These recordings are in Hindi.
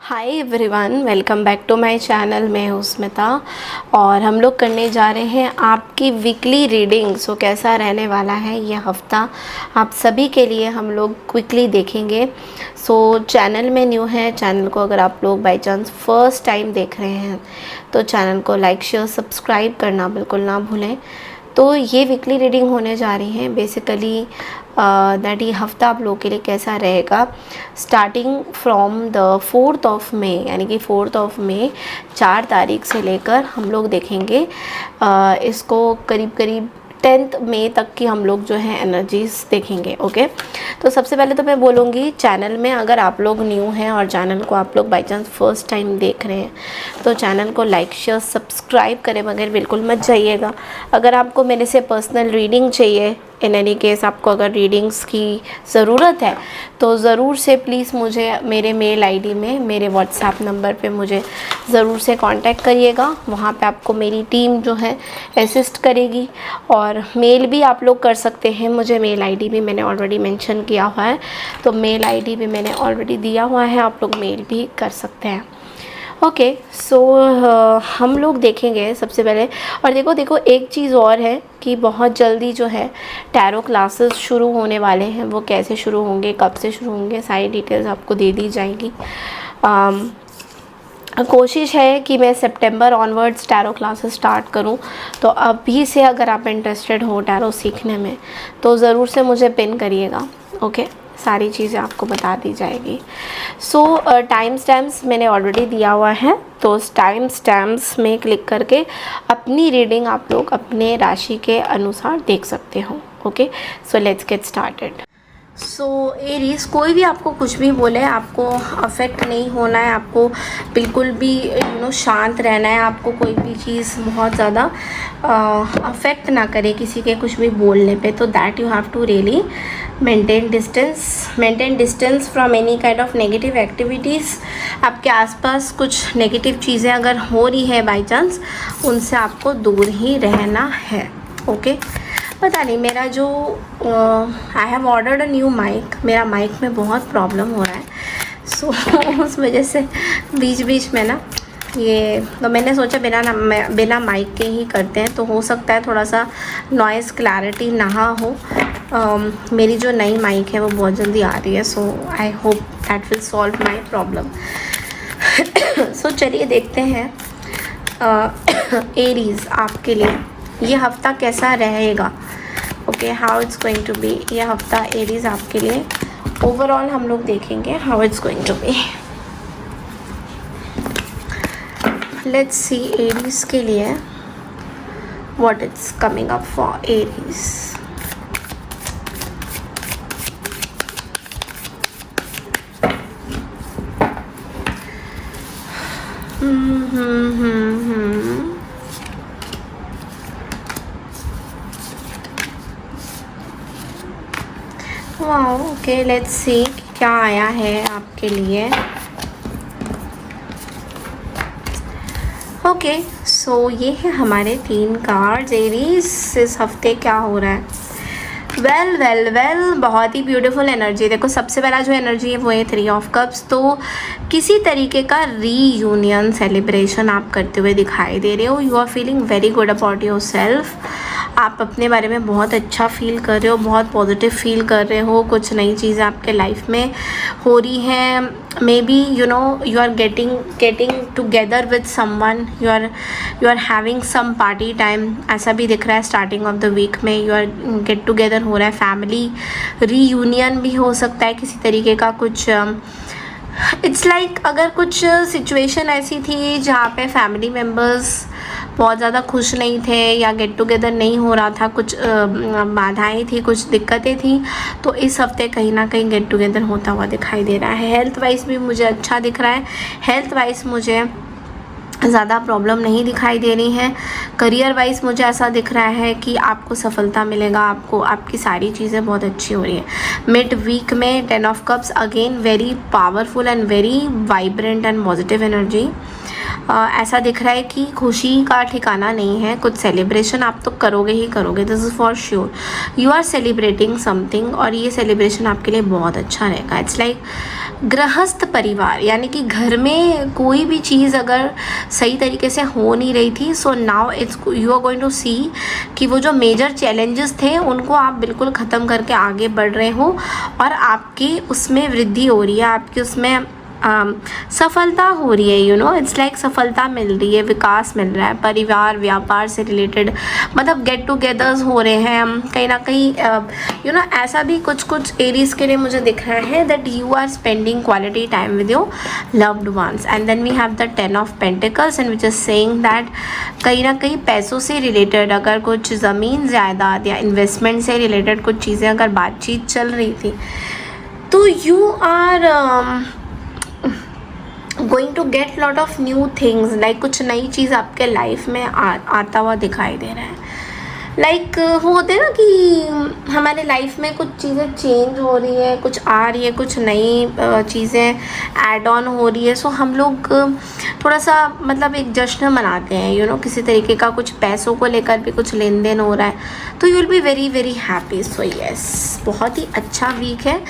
Hi everyone, welcome back to my channel. मैं हूँ स्मिता और हम लोग करने जा रहे हैं आपकी वीकली रीडिंग। सो कैसा रहने वाला है ये हफ़्ता आप सभी के लिए हम लोग क्विकली देखेंगे। सो चैनल में न्यू है, चैनल को अगर आप लोग बाय चांस फर्स्ट टाइम देख रहे हैं तो चैनल को लाइक शेयर सब्सक्राइब करना बिल्कुल ना भूलें। तो ये वीकली रीडिंग होने जा रही हैं बेसिकली दैट ये हफ़्ता आप लोगों के लिए कैसा रहेगा। Starting from the 4th of May, यानी कि 4th ऑफ मे 4 तारीख से लेकर हम लोग देखेंगे इसको करीब करीब 10th मई तक की हम लोग जो है एनर्जीज़ देखेंगे। ओके, तो सबसे पहले तो मैं बोलूँगी चैनल में अगर आप लोग न्यू हैं और चैनल को आप लोग बाय चांस फर्स्ट टाइम देख रहे हैं तो चैनल को लाइक शेयर सब्सक्राइब करें बगैर बिल्कुल मत जाइएगा। अगर आपको मेरे से पर्सनल रीडिंग चाहिए, इन एनी केस आपको अगर रीडिंग्स की ज़रूरत है तो ज़रूर से प्लीज़ मुझे मेरे मेल आईडी में मेरे व्हाट्सएप नंबर पे मुझे ज़रूर से कांटेक्ट करिएगा। वहाँ पे आपको मेरी टीम जो है असिस्ट करेगी। और मेल भी आप लोग कर सकते हैं, मुझे मेल आईडी भी मैंने ऑलरेडी मेंशन किया हुआ है, तो मेल आईडी भी मैंने ऑलरेडी दिया हुआ है, आप लोग मेल भी कर सकते हैं। ओके, सो हम लोग देखेंगे सबसे पहले। और देखो एक चीज़ और है कि बहुत जल्दी जो है टैरो क्लासेस शुरू होने वाले हैं। वो कैसे शुरू होंगे, कब से शुरू होंगे, सारी डिटेल्स आपको दे दी जाएंगी। कोशिश है कि मैं सितंबर ऑनवर्ड्स टैरो क्लासेस स्टार्ट करूं, तो अभी से अगर आप इंटरेस्टेड हो टैरो सीखने में तो ज़रूर से मुझे पिन करिएगा। ओके, सारी चीज़ें आपको बता दी जाएगी। सो टाइम स्टैम्प्स मैंने ऑलरेडी दिया हुआ है, तो उस टाइम स्टैम्प्स में क्लिक करके अपनी रीडिंग आप लोग अपने राशि के अनुसार देख सकते हो। Okay, so let's get started. So Aries, कोई भी आपको कुछ भी बोले आपको अफेक्ट नहीं होना है, आपको बिल्कुल भी शांत रहना है। आपको कोई भी चीज़ बहुत ज़्यादा अफेक्ट ना करे किसी के कुछ भी बोलने पे, तो that you have to really maintain distance from any kind of negative activities. आपके आसपास कुछ नेगेटिव चीज़ें अगर हो रही है बाई चांस, उनसे आपको दूर ही रहना है। ओके, पता नहीं मेरा जो I have ordered a new mic, मेरा माइक में बहुत प्रॉब्लम हो रहा है। सो उस वजह से बीच बीच में ना ये, तो मैंने सोचा बिना माइक के ही करते हैं, तो हो सकता है थोड़ा सा नॉइज़ क्लैरिटी ना हो। मेरी जो नई माइक है वो बहुत जल्दी आ रही है, so I hope that will solve my problem. So चलिए देखते हैं एरीज आपके लिए ये हफ़्ता कैसा रहेगा। Okay, how it's going to be ये हफ़्ता एरीज आपके लिए ओवरऑल हम लोग देखेंगे how it's going to be. Let's see Aries के लिए what it's coming up for Aries. Wow, okay, let's see क्या आया है आपके लिए। ओके, सो ये है हमारे 3 कार्ड्स। एरीज, इस हफ्ते क्या हो रहा है? वेल बहुत ही ब्यूटीफुल एनर्जी। देखो सबसे पहला जो एनर्जी है वो है 3 ऑफ कप्स। तो किसी तरीके का रीयूनियन सेलिब्रेशन आप करते हुए दिखाई दे रहे हो। You are feeling very good about your self. आप अपने बारे में बहुत अच्छा फील कर रहे हो, बहुत पॉजिटिव फील कर रहे हो। कुछ नई चीज़ें आपके लाइफ में हो रही हैं। May be you are getting together with someone, you are having some party time, ऐसा भी दिख रहा है। स्टार्टिंग ऑफ द वीक में यू आर गेट टुगेदर हो रहा है। फैमिली रीयूनियन भी हो सकता है किसी तरीके का। कुछ इट्स लाइक अगर कुछ सिचुएशन ऐसी थी जहाँ पे फैमिली मेम्बर्स बहुत ज़्यादा खुश नहीं थे या गेट टुगेदर नहीं हो रहा था, कुछ बाधाएं थी, कुछ दिक्कतें थी, तो इस हफ्ते कहीं ना कहीं गेट टुगेदर होता हुआ दिखाई दे रहा है। हेल्थ वाइज भी मुझे अच्छा दिख रहा है। हेल्थ वाइज मुझे ज़्यादा प्रॉब्लम नहीं दिखाई दे रही है। करियर वाइज मुझे ऐसा दिख रहा है कि आपको सफलता मिलेगा, आपको आपकी सारी चीज़ें बहुत अच्छी हो रही है। मिड वीक में 10 of cups, again very powerful and very vibrant and positive energy. ऐसा दिख रहा है कि खुशी का ठिकाना नहीं है। कुछ सेलिब्रेशन आप तो करोगे ही करोगे, this is for sure. You are celebrating something और ये सेलिब्रेशन आपके लिए बहुत अच्छा रहेगा। इट्स लाइक गृहस्थ परिवार, यानी कि घर में कोई भी चीज़ अगर सही तरीके से हो नहीं रही थी, so now it's you are going to see कि वो जो मेजर चैलेंजेस थे उनको आप बिल्कुल ख़त्म करके आगे बढ़ रहे हो और आपकी उसमें वृद्धि हो रही है, आपकी उसमें सफलता हो रही है। यू नो इट्स लाइक सफलता मिल रही है, विकास मिल रहा है। परिवार व्यापार से रिलेटेड मतलब गेट टुगेदर्स हो रहे हैं कहीं ना कहीं। यू नो ऐसा भी कुछ कुछ एरीज के लिए मुझे दिख रहा है that you are spending quality time with your loved ones. And then we have the 10 of pentacles and which is saying that कहीं ना कहीं पैसों से रिलेटेड अगर कुछ ज़मीन जायदाद या इन्वेस्टमेंट से रिलेटेड कुछ चीज़ें अगर बातचीत चल रही थी तो you are going to get lot of new things, like कुछ नई चीज़ आपके लाइफ में आता हुआ दिखाई दे रहा है। लाइक वो होते हैं ना कि हमारे लाइफ में कुछ चीज़ें चेंज हो रही है, कुछ आ रही है, कुछ नई चीज़ें ऐड ऑन हो रही है। सो हम लोग थोड़ा सा मतलब एक जश्न मनाते हैं, यू नो किसी तरीके का कुछ पैसों को लेकर भी कुछ लेन देन हो रहा है तो you will be very very happy. So yes, बहुत ही अच्छा वीक है,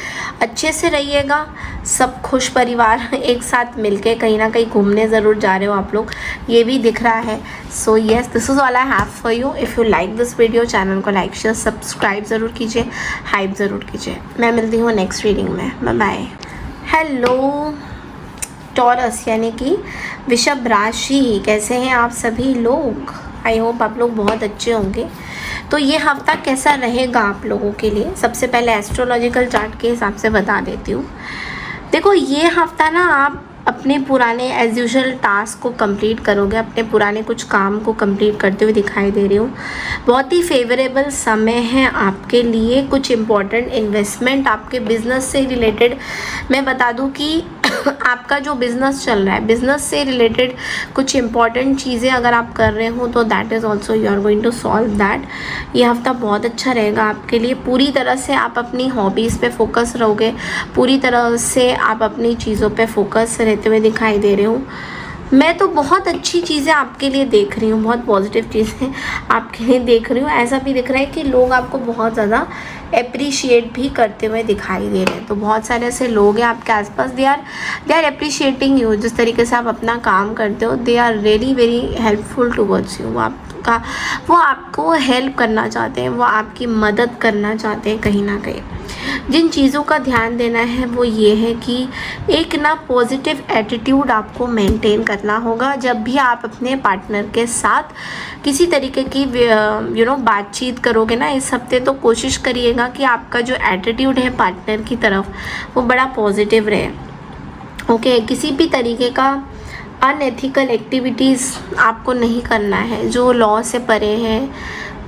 अच्छे से रहिएगा, सब खुश परिवार एक साथ मिलके कहीं ना कहीं घूमने ज़रूर जा रहे हो आप लोग, ये भी दिख रहा है। So yes, this is all I have for you. If you like this video, channel को लाइक शेयर सब्सक्राइब ज़रूर कीजिए, हाइप ज़रूर कीजिए। मैं मिलती हूँ नेक्स्ट रीडिंग में, बाय बाय। हेलो टॉरस यानी कि वृषभ राशि, कैसे हैं आप सभी लोग? आई होप आप लोग बहुत अच्छे होंगे। तो ये हफ्ता कैसा रहेगा आप लोगों के लिए, सबसे पहले एस्ट्रोलॉजिकल चार्ट के हिसाब से बता देती हूँ। देखो ये हफ्ता ना आप अपने पुराने एज यूजुअल टास्क को कंप्लीट करोगे, अपने पुराने कुछ काम को कंप्लीट करते हुए दिखाई दे रही हूँ। बहुत ही फेवरेबल समय है आपके लिए, कुछ इम्पॉर्टेंट इन्वेस्टमेंट आपके बिजनेस से रिलेटेड। मैं बता दूँ कि आपका जो बिज़नेस चल रहा है, बिज़नेस से रिलेटेड कुछ इंपॉर्टेंट चीज़ें अगर आप कर रहे हो तो that is also you are going to solve that. ये हफ्ता बहुत अच्छा रहेगा आपके लिए, पूरी तरह से आप अपनी हॉबीज़ पे फोकस रहोगे, पूरी तरह से आप अपनी चीज़ों पे फोकस रहते हुए दिखाई दे रहे हो। मैं तो बहुत अच्छी चीज़ें आपके लिए देख रही हूँ, बहुत पॉजिटिव चीज़ें आपके लिए देख रही हूँ। ऐसा भी दिख रहा है कि लोग आपको बहुत ज़्यादा अप्रिशिएट भी करते हुए दिखाई दे रहे हैं। तो बहुत सारे ऐसे लोग हैं आपके आसपास, दे आर अप्रिशिएटिंग यू। जिस तरीके से आप अपना काम करते हो, they are really very helpful towards you. वो आपको हेल्प करना चाहते हैं, वो आपकी मदद करना चाहते हैं कहीं ना कहीं। जिन चीज़ों का ध्यान देना है वो ये है कि एक ना पॉजिटिव एटीट्यूड आपको मेंटेन करना होगा जब भी आप अपने पार्टनर के साथ किसी तरीके की बातचीत करोगे ना इस हफ्ते। तो कोशिश करिएगा कि आपका जो एटीट्यूड है पार्टनर की तरफ वो बड़ा पॉजिटिव रहे। ओके, किसी भी तरीके का अनएथिकल एक्टिविटीज़ आपको नहीं करना है जो लॉ से परे है,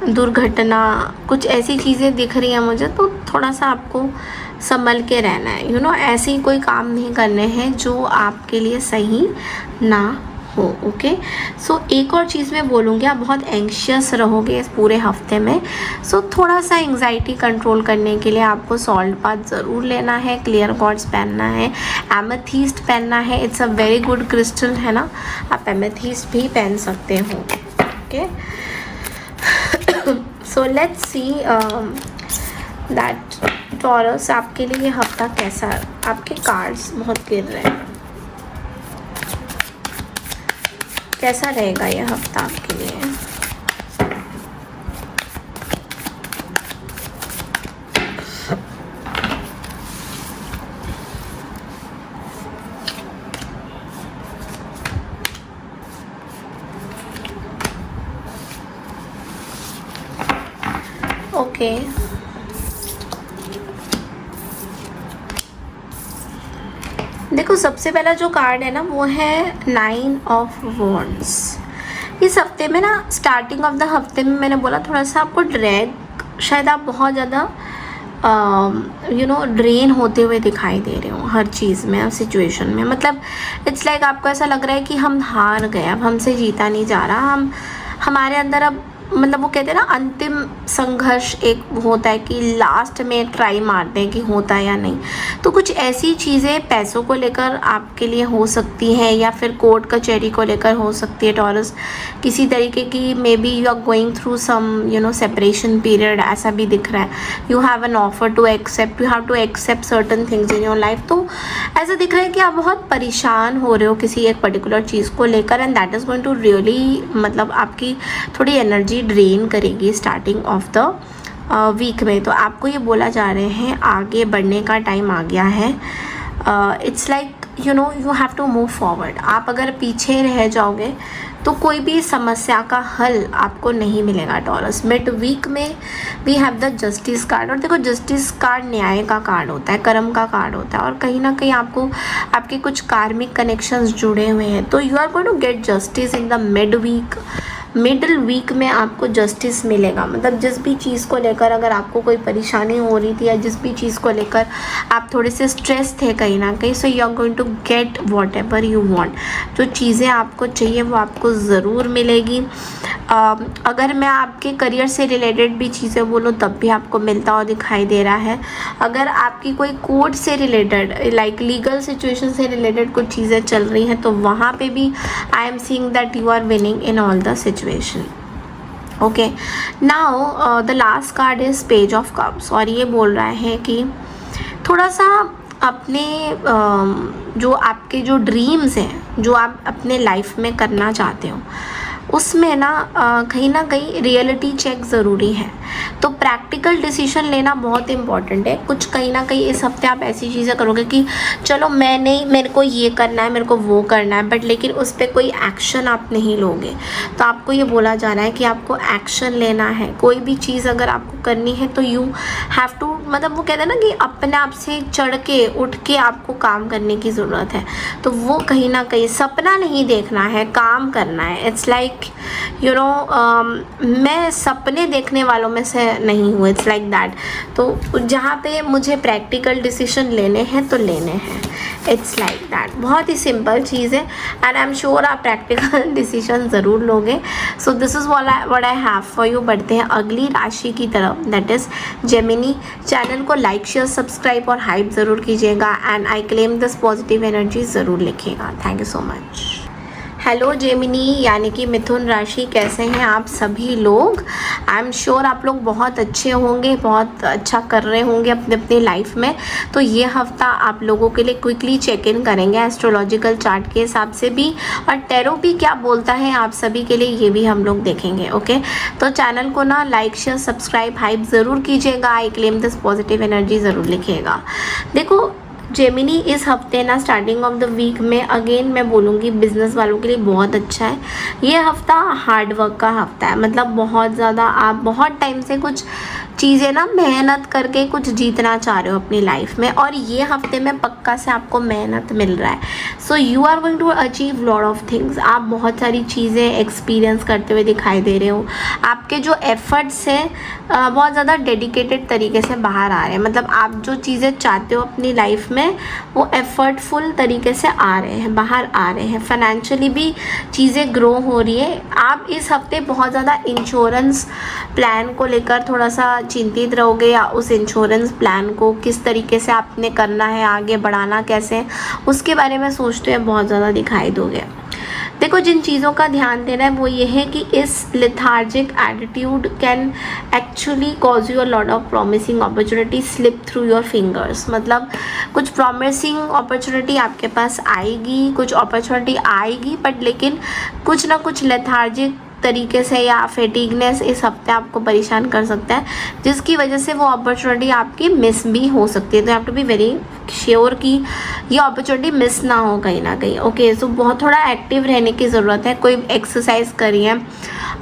दुर्घटना, कुछ ऐसी चीज़ें दिख रही हैं मुझे, तो थोड़ा सा आपको संभल के रहना है। ऐसे ही कोई काम नहीं करने हैं जो आपके लिए सही ना हो। ओके, सो एक और चीज़ मैं बोलूँगी, आप बहुत एंग्शियस रहोगे इस पूरे हफ्ते में। सो थोड़ा सा एंग्जाइटी कंट्रोल करने के लिए आपको सॉल्ट बाथ ज़रूर लेना है, क्लियर क्वार्ट्ज पहनना है, एमेथीस्ट पहनना है। It's a very good crystal है ना, आप एमेथीस्ट भी पहन सकते हो। Okay, so let's see that taurus आपके लिए ये हफ्ता कैसा। आपके कार्ड्स बहुत गिर रहे हैं, कैसा रहेगा ये हफ्ता आपके लिए? ओके, देखो सबसे पहला जो कार्ड है ना वो है 9 ऑफ वॉन्ड्स। इस हफ्ते में ना स्टार्टिंग ऑफ द हफ्ते में मैंने बोला थोड़ा सा आपको ड्रैग, शायद आप बहुत ज़्यादा ड्रेन होते हुए दिखाई दे रहे हो हर चीज़ में, हर सिचुएशन में। मतलब इट्स लाइक आपको ऐसा लग रहा है कि हम हार गए, अब हमसे जीता नहीं जा रहा, हमारे अंदर अब मतलब वो कहते हैं ना अंतिम संघर्ष एक होता है कि लास्ट में ट्राई मारते हैं कि होता है या नहीं। तो कुछ ऐसी चीज़ें पैसों को लेकर आपके लिए हो सकती हैं, या फिर कोर्ट कचहरी को लेकर हो सकती है टॉरस। किसी तरीके की may be you are going through some separation period, ऐसा भी दिख रहा है। You have an offer to accept, you have to accept certain things in your life. तो ऐसा दिख रहा है कि आप बहुत परेशान हो रहे हो किसी एक पर्टिकुलर चीज़ को लेकर, and that is going to really मतलब आपकी थोड़ी एनर्जी ड्रेन करेगी स्टार्टिंग ऑफ द वीक में। तो आपको ये बोला जा रहे हैं आगे बढ़ने का टाइम आ गया है। It's like you have to move forward. आप अगर पीछे रह जाओगे तो कोई भी समस्या का हल आपको नहीं मिलेगा टॉरस। मिड वीक में we have the justice card, और देखो जस्टिस कार्ड न्याय का कार्ड होता है, कर्म का कार्ड होता है, और कहीं ना कहीं आपको आपके कुछ कार्मिक कनेक्शंस जुड़े हुए हैं। तो you are going to get justice in the middle week में आपको जस्टिस मिलेगा। मतलब जिस भी चीज़ को लेकर अगर आपको कोई परेशानी हो रही थी, या जिस भी चीज़ को लेकर आप थोड़े से स्ट्रेस थे कहीं ना कहीं, so you are going to get whatever you want. जो चीज़ें आपको चाहिए वो आपको ज़रूर मिलेगी। अगर मैं आपके करियर से रिलेटेड भी चीज़ें बोलूँ तब भी आपको मिलता हुआ दिखाई दे रहा है। अगर आपकी कोई कोर्ट से रिलेटेड लाइक लीगल सिचुएशन से रिलेटेड कुछ चीज़ें चल रही हैं तो वहाँ पे भी I am seeing that you are winning in all the situation. Okay, now the last card is page of cups, और ये बोल रहा है कि थोड़ा सा अपने जो आपके जो ड्रीम्स हैं, जो आप अपने लाइफ में करना चाहते हो, उसमें ना कहीं रियलिटी चेक ज़रूरी है। तो प्रैक्टिकल डिसीजन लेना बहुत इम्पॉर्टेंट है। कुछ कहीं ना कहीं इस हफ्ते आप ऐसी चीज़ें करोगे कि चलो मेरे को ये करना है, मेरे को वो करना है, बट लेकिन उस पर कोई एक्शन आप नहीं लोगे। तो आपको ये बोला जा रहा है कि आपको एक्शन लेना है। कोई भी चीज़ अगर आपको करनी है तो यू हैव टू, मतलब वो कहते हैं ना कि अपने आप से चढ़ के उठ के आपको काम करने की ज़रूरत है। तो वो कहीं ना कहीं सपना नहीं देखना है, काम करना है। इट्स लाइक मैं सपने देखने वालों में से नहीं हूँ, इट्स लाइक दैट। तो जहाँ पे मुझे प्रैक्टिकल डिसीजन लेने हैं तो लेने हैं, इट्स लाइक दैट। बहुत ही सिंपल चीज़ है, एंड आई एम श्योर आप प्रैक्टिकल डिसीजन ज़रूर लोगे। So this is what I have for you. बढ़ते हैं अगली राशि की तरफ, दैट इज़ जेमिनी। चैनल को लाइक शेयर सब्सक्राइब और हाइप ज़रूर कीजिएगा, and I claim this positive energy ज़रूर लिखिएगा। Thank you so much. Hello Gemini यानी कि मिथुन राशि, कैसे हैं आप सभी लोग? आई एम श्योर आप लोग बहुत अच्छे होंगे, बहुत अच्छा कर रहे होंगे अपने अपनी लाइफ में। तो ये हफ्ता आप लोगों के लिए क्विकली चेक इन करेंगे एस्ट्रोलॉजिकल चार्ट के हिसाब से भी, और टैरो भी क्या बोलता है आप सभी के लिए ये भी हम लोग देखेंगे। ओके, तो चैनल को ना लाइक शेयर सब्सक्राइब हाइप ज़रूर कीजिएगा। आई क्लेम दिस पॉजिटिव एनर्जी ज़रूर लिखिएगा। देखो जेमिनी, इस हफ्ते ना स्टार्टिंग ऑफ द वीक में अगेन मैं बोलूँगी बिज़नेस वालों के लिए बहुत अच्छा है। ये हफ्ता हार्ड वर्क का हफ्ता है, मतलब बहुत ज़्यादा आप बहुत टाइम से कुछ चीज़ें ना मेहनत करके कुछ जीतना चाह रहे हो अपनी लाइफ में, और ये हफ्ते में पक्का से आपको मेहनत मिल रहा है। So you are going to achieve lot of things. आप बहुत सारी चीज़ें एक्सपीरियंस करते हुए दिखाई दे रहे हो। आपके जो एफर्ट्स हैं बहुत ज़्यादा डेडिकेटेड तरीके से बाहर आ रहे हैं। मतलब आप जो चीज़ें चाहते हो अपनी लाइफ में वो एफर्टफुल तरीके से आ रहे हैं, बाहर आ रहे हैं। फाइनेंशियली भी चीज़ें ग्रो हो रही है। आप इस हफ्ते बहुत ज़्यादा इंश्योरेंस प्लान को लेकर थोड़ा सा चिंतित रहोगे, या उस इंश्योरेंस प्लान को किस तरीके से आपने करना है, आगे बढ़ाना कैसे, उसके बारे में सोचते हुए बहुत ज़्यादा दिखाई दोगे। देखो, जिन चीज़ों का ध्यान देना है वो ये है कि इस lethargic attitude can actually cause you a lot of promising opportunity slip through your fingers. मतलब कुछ प्रॉमिसिंग अपॉर्चुनिटी आपके पास आएगी, कुछ अपॉर्चुनिटी आएगी, बट लेकिन कुछ ना कुछ लेथार्जिक तरीके से या फेटिगनेस इस हफ्ते आपको परेशान कर सकता है, जिसकी वजह से वो अपॉर्चुनिटी आपकी मिस भी हो सकती है। तो you have to be very sure कि ये अपॉर्चुनिटी मिस ना हो कहीं ना कहीं। ओके, सो बहुत थोड़ा एक्टिव रहने की ज़रूरत है। कोई एक्सरसाइज करिए,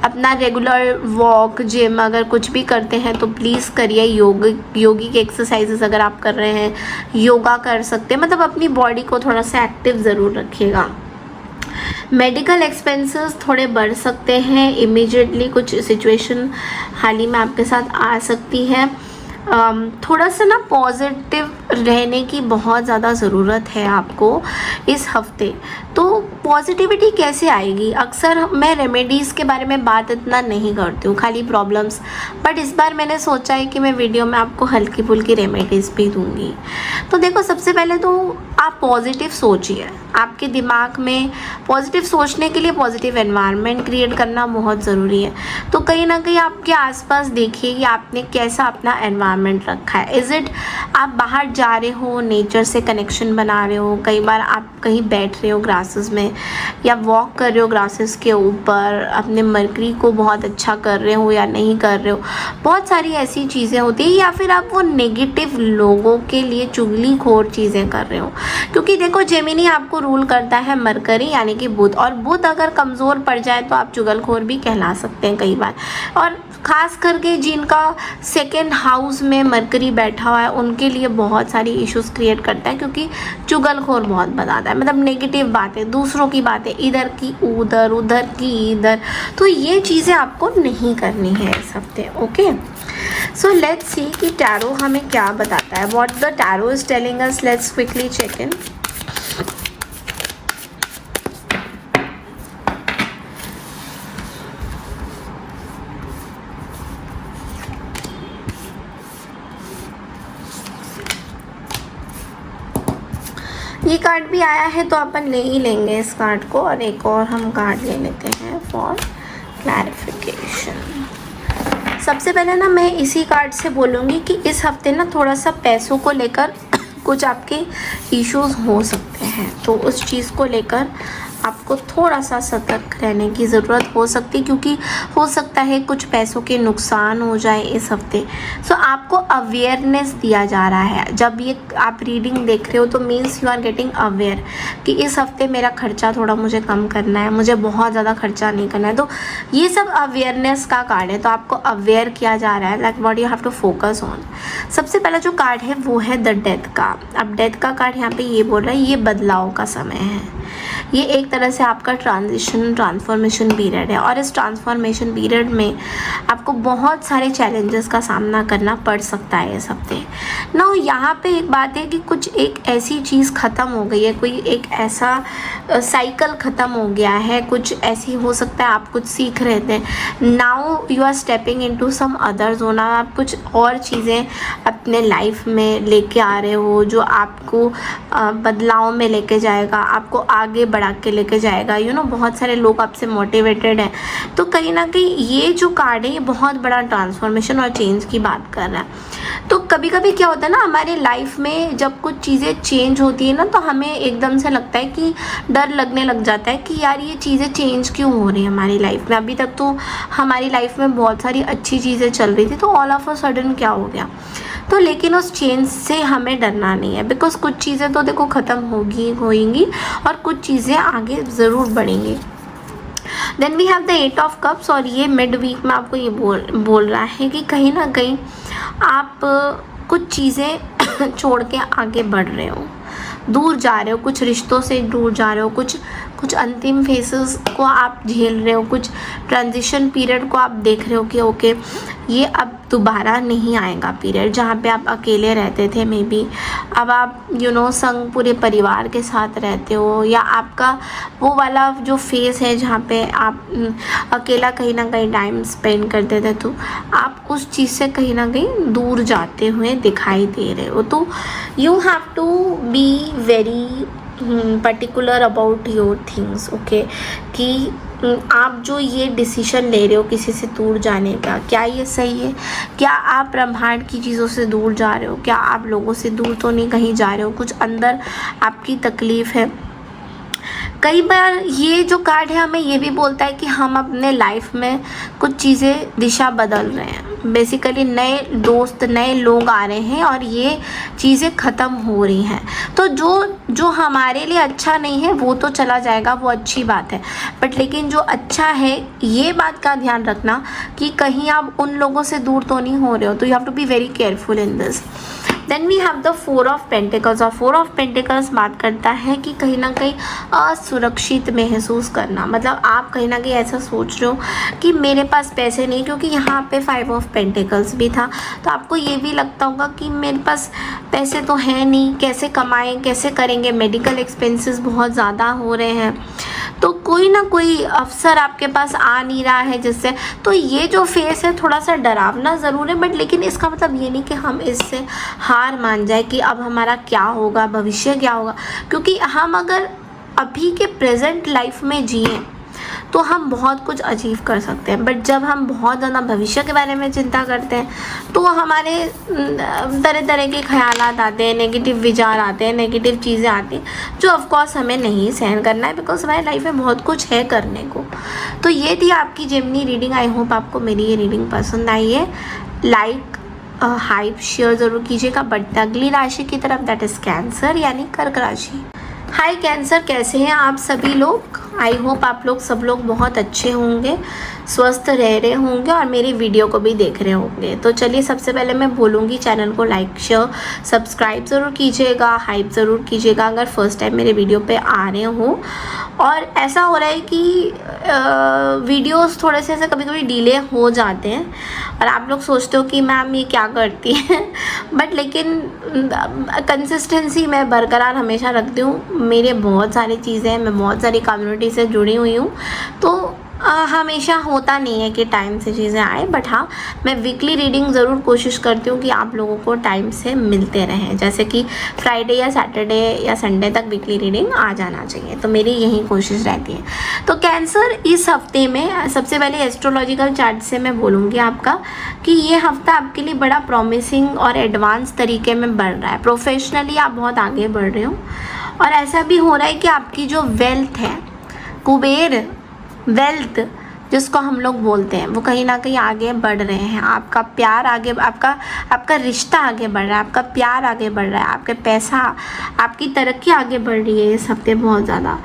अपना रेगुलर वॉक, जिम अगर कुछ भी करते हैं तो प्लीज़ करिए। योगी के एक्सरसाइजेस अगर आप कर रहे हैं, योगा कर सकते हैं। मतलब अपनी बॉडी को थोड़ा सा एक्टिव ज़रूर रखिएगा। मेडिकल एक्सपेंसेस थोड़े बढ़ सकते हैं इमीडिएटली, कुछ सिचुएशन हाल ही में आपके साथ आ सकती है। थोड़ा सा ना पॉजिटिव रहने की बहुत ज़्यादा ज़रूरत है आपको इस हफ्ते। तो पॉजिटिविटी कैसे आएगी? अक्सर मैं रेमेडीज़ के बारे में बात इतना नहीं करती हूँ, खाली प्रॉब्लम्स, बट इस बार मैंने सोचा है कि मैं वीडियो में आपको हल्की फुल्की रेमेडीज़ भी दूँगी। तो देखो, सबसे पहले तो आप पॉजिटिव सोचिए। आपके दिमाग में पॉजिटिव सोचने के लिए पॉजिटिव एनवायरनमेंट क्रिएट करना बहुत ज़रूरी है। तो कहीं ना कहीं आपके आसपास देखिए कि आपने कैसा अपना एनवायरनमेंट रखा है। इज़ इट आप बाहर जा रहे हो, नेचर से कनेक्शन बना रहे हो, कई बार आप कहीं बैठ रहे हो ग्रासेस में, या वॉक कर रहे हो ग्रासेस के ऊपर, अपने मर्करी को बहुत अच्छा कर रहे हो या नहीं कर रहे हो, बहुत सारी ऐसी चीज़ें होती हैं। या फिर आप वो नेगेटिव लोगों के लिए चुगलीखोर चीज़ें कर रहे हो, क्योंकि देखो जेमिनी आपको रूल करता है मरकरी यानी कि बुध, और बुध अगर कमज़ोर पड़ जाए तो आप चुगलखोर भी कहला सकते हैं कई बार। और ख़ास करके जिनका सेकंड हाउस में मरकरी बैठा हुआ है उनके लिए बहुत सारी इश्यूज़ क्रिएट करता है, क्योंकि चुगलखोर बहुत बताता है, मतलब नेगेटिव बातें, दूसरों की बातें, इधर की उधर, उधर की इधर। तो ये चीज़ें आपको नहीं करनी है इस हफ्ते। ओके, सो लेट्स सी कि टैरो हमें क्या बताता है। What the tarot is telling us, let's quickly check in. ये कार्ड भी आया है तो अपन ले ही लेंगे इस कार्ड को, और एक और हम कार्ड ले लेते हैं फॉर क्लैरिफिकेशन। सबसे पहले ना मैं इसी कार्ड से बोलूँगी कि इस हफ्ते ना थोड़ा सा पैसों को लेकर कुछ आपके इश्यूज हो सकते हैं, तो उस चीज़ को लेकर आपको थोड़ा सा सतर्क रहने की ज़रूरत हो सकती है, क्योंकि हो सकता है कुछ पैसों के नुकसान हो जाए इस हफ्ते। सो आपको अवेयरनेस दिया जा रहा है। जब ये आप रीडिंग देख रहे हो तो means you are getting aware कि इस हफ्ते मेरा खर्चा थोड़ा मुझे कम करना है, मुझे बहुत ज़्यादा खर्चा नहीं करना है। तो ये सब अवेयरनेस का कार्ड है, तो आपको अवेयर किया जा रहा है like what you have to focus on. सबसे पहला जो कार्ड है वो है द डेथ का। अब डेथ का कार्ड यहाँ पे ये बोल रहा है ये बदलाव का समय है, ये एक तरह से आपका ट्रांसफॉर्मेशन पीरियड है, और इस ट्रांसफॉर्मेशन पीरियड में आपको बहुत सारे चैलेंजेस का सामना करना पड़ सकता है इस हफ्ते। ना यहाँ पे एक बात है कि कुछ एक ऐसी चीज़ ख़त्म हो गई है, कोई एक ऐसा साइकिल ख़त्म हो गया है, कुछ ऐसी हो सकता है आप कुछ सीख रहे थे, now you are stepping into some other zone. आप कुछ और चीज़ें अपने लाइफ में लेके आ रहे हो जो आपको बदलाव में लेके जाएगा, आपको आगे बढ़ा के लेके जाएगा। यू नो, बहुत सारे लोग आपसे मोटिवेटेड हैं। तो कहीं ना कहीं ये जो कार्ड है ये बहुत बड़ा ट्रांसफॉर्मेशन और चेंज की बात कर रहा है। तो कभी कभी क्या होता है ना, हमारे लाइफ में जब कुछ चीज़ें चेंज होती है ना, तो हमें एकदम से लगता है कि डर लगने लग जाता है कि यार ये चीज़ें चेंज क्यों हो रही है हमारी लाइफ में। अभी तक तो हमारी लाइफ में बहुत सारी अच्छी चीज़ें चल रही थी, तो ऑल ऑफ अ सडन क्या हो गया। तो लेकिन उस चेंज से हमें डरना नहीं है, बिकॉज कुछ चीज़ें तो देखो ख़त्म होएंगी और कुछ चीज़ें आगे ज़रूर बढ़ेंगी। Then we have the 8 of cups, और ये मिड वीक में आपको ये बोल रहा है कि कहीं ना कहीं आप कुछ चीज़ें छोड़ के आगे बढ़ रहे हो, दूर जा रहे हो, कुछ रिश्तों से दूर जा रहे हो, कुछ अंतिम फेसेस को आप झेल रहे हो, कुछ ट्रांजिशन पीरियड को आप देख रहे हो कि ओके ये अब दोबारा नहीं आएगा पीरियड जहाँ पे आप अकेले रहते थे। मे बी अब आप संग पूरे परिवार के साथ रहते हो, या आपका वो वाला जो फेस है जहाँ पे आप अकेला कहीं ना कहीं टाइम स्पेंड करते थे, तो आप उस चीज़ से कहीं ना कहीं दूर जाते हुए दिखाई दे रहे हो। तो you have to be very particular about your things, okay, कि आप जो ये डिसीजन ले रहे हो किसी से दूर जाने का, क्या ये सही है? क्या आप ब्रह्मांड की चीज़ों से दूर जा रहे हो? क्या आप लोगों से दूर तो नहीं कहीं जा रहे हो? कुछ अंदर आपकी तकलीफ़ है। कई बार ये जो कार्ड है हमें ये भी बोलता है कि हम अपने लाइफ में कुछ चीज़ें दिशा बदल रहे हैं। बेसिकली नए दोस्त, नए लोग आ रहे हैं और ये चीज़ें ख़त्म हो रही हैं। तो जो हमारे लिए अच्छा नहीं है वो तो चला जाएगा, वो अच्छी बात है, बट लेकिन जो अच्छा है ये बात का ध्यान रखना कि कहीं आप उन लोगों से दूर तो नहीं हो रहे हो। तो you have to be very careful in this. Then we have the 4 of pentacles, और 4 ऑफ पेंटिकल्स बात करता है कि कहीं ना कहीं असुरक्षित महसूस करना, मतलब आप कहीं ना कहीं ऐसा सोच रहे हो कि मेरे पास पैसे नहीं, क्योंकि यहाँ पे 5 ऑफ पेंटिकल्स भी था, तो आपको ये भी लगता होगा कि मेरे पास पैसे तो है नहीं, कैसे कमाएं, कैसे करेंगे, मेडिकल एक्सपेंसेस बहुत ज़्यादा हो रहे हैं, तो कोई ना कोई अवसर आपके पास आ नहीं रहा है जिससे, तो ये जो फेस है थोड़ा सा डरावना ज़रूर है, बट लेकिन इसका मतलब ये नहीं कि हम इससे हार मान जाए कि अब हमारा क्या होगा, भविष्य क्या होगा, क्योंकि हम अगर अभी के प्रेजेंट लाइफ में जिए तो हम बहुत कुछ अचीव कर सकते हैं, बट जब हम बहुत ज़्यादा भविष्य के बारे में चिंता करते हैं तो हमारे तरह तरह के ख्यालात आते हैं, नेगेटिव विचार आते हैं, नेगेटिव चीज़ें आती हैं, जो ऑफकोर्स हमें नहीं सहन करना है, बिकॉज हमारी लाइफ में बहुत कुछ है करने को। तो ये थी आपकी जेमिनी रीडिंग। आई होप आपको मेरी ये रीडिंग पसंद आई है। लाइक हाइप शेयर ज़रूर कीजिएगा। बट अगली राशि की तरफ, दैट इज़ कैंसर यानी कर्क राशि। हाय कैंसर, कैसे हैं आप सभी लोग? आई होप आप लोग सब लोग बहुत अच्छे होंगे, स्वस्थ रह रहे होंगे और मेरी वीडियो को भी देख रहे होंगे। तो चलिए, सबसे पहले मैं बोलूँगी चैनल को लाइक शेयर सब्सक्राइब ज़रूर कीजिएगा, हाइप ज़रूर कीजिएगा अगर फर्स्ट टाइम मेरे वीडियो पे आ रहे हो। और ऐसा हो रहा है कि वीडियोस थोड़े से ऐसे कभी कभी डिले हो जाते हैं और आप लोग सोचते हो कि मैम ये क्या करती है बट लेकिन कंसिस्टेंसी मैं बरकरार हमेशा रखती हूँ। मेरे बहुत सारी चीज़ें हैं, मैं बहुत सारी कम्युनिटी से जुड़ी हुई हूँ, तो हमेशा होता नहीं है कि टाइम से चीज़ें आए, बट हाँ मैं वीकली रीडिंग ज़रूर कोशिश करती हूँ कि आप लोगों को टाइम से मिलते रहें, जैसे कि फ्राइडे या सैटरडे या संडे तक वीकली रीडिंग आ जाना चाहिए, तो मेरी यही कोशिश रहती है। तो कैंसर, इस हफ्ते में सबसे पहले एस्ट्रोलॉजिकल चार्ट से मैं बोलूँगी आपका कि ये हफ्ता आपके लिए बड़ा प्रॉमिसिंग और एडवांस तरीके में बढ़ रहा है। प्रोफेशनली आप बहुत आगे बढ़ रहे हो और ऐसा भी हो रहा है कि आपकी जो वेल्थ है, कुबेर वेल्थ जिसको हम लोग बोलते हैं, वो कहीं ना कहीं आगे बढ़ रहे हैं। आपका प्यार आगे, आपका रिश्ता आगे बढ़ रहा है, आपका प्यार आगे बढ़ रहा है, आपके पैसा, आपकी तरक्की आगे बढ़ रही है इस हफ्ते बहुत ज़्यादा।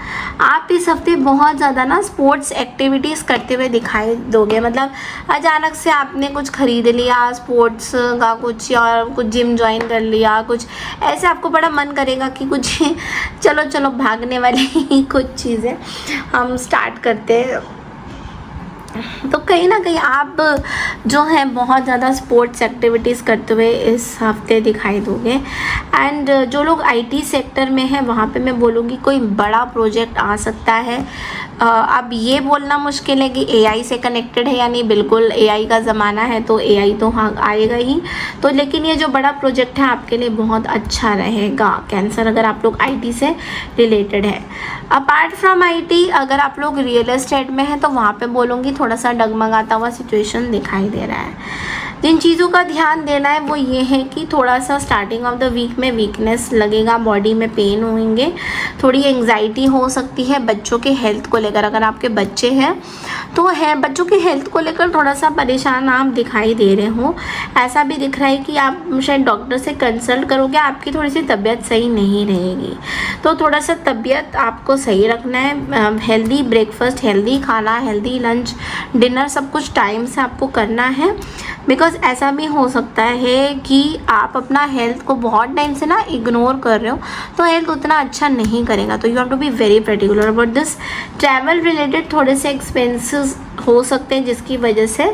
आप इस हफ्ते बहुत ज़्यादा ना स्पोर्ट्स एक्टिविटीज़ करते हुए दिखाई दोगे, मतलब अचानक से आपने कुछ खरीद लिया स्पोर्ट्स का कुछ, और कुछ जिम ज्वाइन कर लिया, कुछ ऐसे आपको बड़ा मन करेगा कि कुछ चलो भागने वाली कुछ चीज़ें हम स्टार्ट करते हैं। तो कहीं ना कहीं आप जो है बहुत ज़्यादा स्पोर्ट्स एक्टिविटीज़ करते हुए इस हफ्ते दिखाई दोगे। एंड जो लोग आईटी सेक्टर में हैं वहाँ पे मैं बोलूँगी कोई बड़ा प्रोजेक्ट आ सकता है। अब ये बोलना मुश्किल है कि एआई से कनेक्टेड है, यानी बिल्कुल एआई का ज़माना है तो एआई तो हाँ आएगा ही, तो लेकिन ये जो बड़ा प्रोजेक्ट है आपके लिए बहुत अच्छा रहेगा कैंसर, अगर आप लोग आईटी से रिलेटेड है। अपार्ट फ्रॉम आईटी अगर आप लोग रियल एस्टेट में हैं तो वहाँ पे बोलूँगी थोड़ा सा डगमगाता हुआ सिचुएशन दिखाई दे रहा है। जिन चीज़ों का ध्यान देना है वो ये है कि थोड़ा सा स्टार्टिंग ऑफ द वीक में वीकनेस लगेगा, बॉडी में पेन होंगे, थोड़ी एंग्जाइटी हो सकती है बच्चों के हेल्थ को लेकर। अगर आपके बच्चे हैं तो है बच्चों के हेल्थ को लेकर थोड़ा सा परेशान आप दिखाई दे रहे हो। ऐसा भी दिख रहा है कि आप शायद डॉक्टर से कंसल्ट करोगे, आपकी थोड़ी सी तबीयत सही नहीं रहेगी, तो थोड़ा सा तबीयत आपको सही रखना है। हेल्दी ब्रेकफास्ट, हेल्दी खाना, हेल्दी लंच, डिनर सब कुछ टाइम से आपको करना है, बिकॉज ऐसा भी हो सकता है कि आप अपना हेल्थ को बहुत टाइम से ना इग्नोर कर रहे हो तो हेल्थ उतना अच्छा नहीं करेगा। तो you have to be very particular about this. Travel related थोड़े से एक्सपेंसेस हो सकते हैं जिसकी वजह से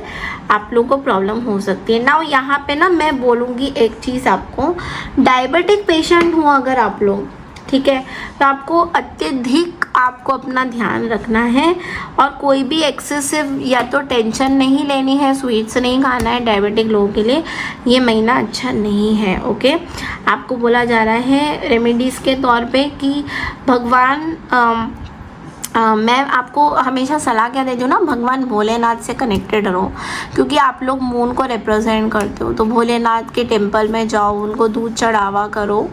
आप लोगों को प्रॉब्लम हो सकती है। नाउ यहाँ पे ना मैं बोलूँगी एक चीज़ आपको, डायबिटिक पेशेंट हो अगर आप लोग, ठीक है, तो आपको अत्यधिक आपको अपना ध्यान रखना है और कोई भी एक्सेसिव या तो टेंशन नहीं लेनी है, स्वीट्स नहीं खाना है। डायबिटिक लोगों के लिए ये महीना अच्छा नहीं है। ओके, आपको बोला जा रहा है रेमेडीज़ के तौर पे कि भगवान मैं आपको हमेशा सलाह क्या देती हूँ ना, भगवान भोलेनाथ से कनेक्टेड रहो, क्योंकि आप लोग मून को रिप्रेजेंट करते हो। तो भोलेनाथ के टेंपल में जाओ, उनको दूध चढ़ावा करो,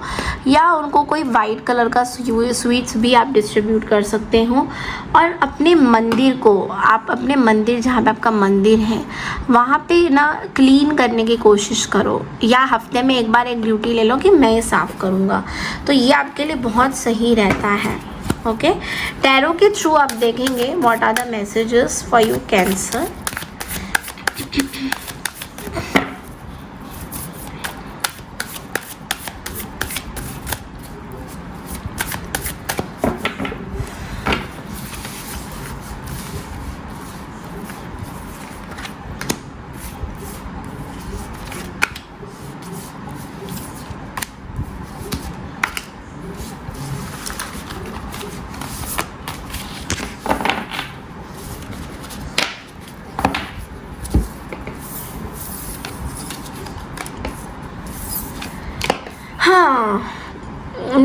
या उनको कोई वाइट कलर का स्वीट्स भी आप डिस्ट्रीब्यूट कर सकते हो। और अपने मंदिर को, आप अपने मंदिर जहाँ पे आपका मंदिर है वहाँ पे ना क्लीन करने की कोशिश करो, या हफ्ते में एक बार एक ड्यूटी ले लो कि मैं साफ़ करूँगा, तो ये आपके लिए बहुत सही रहता है। ओके, टैरो के थ्रू आप देखेंगे what are the messages for you Cancer.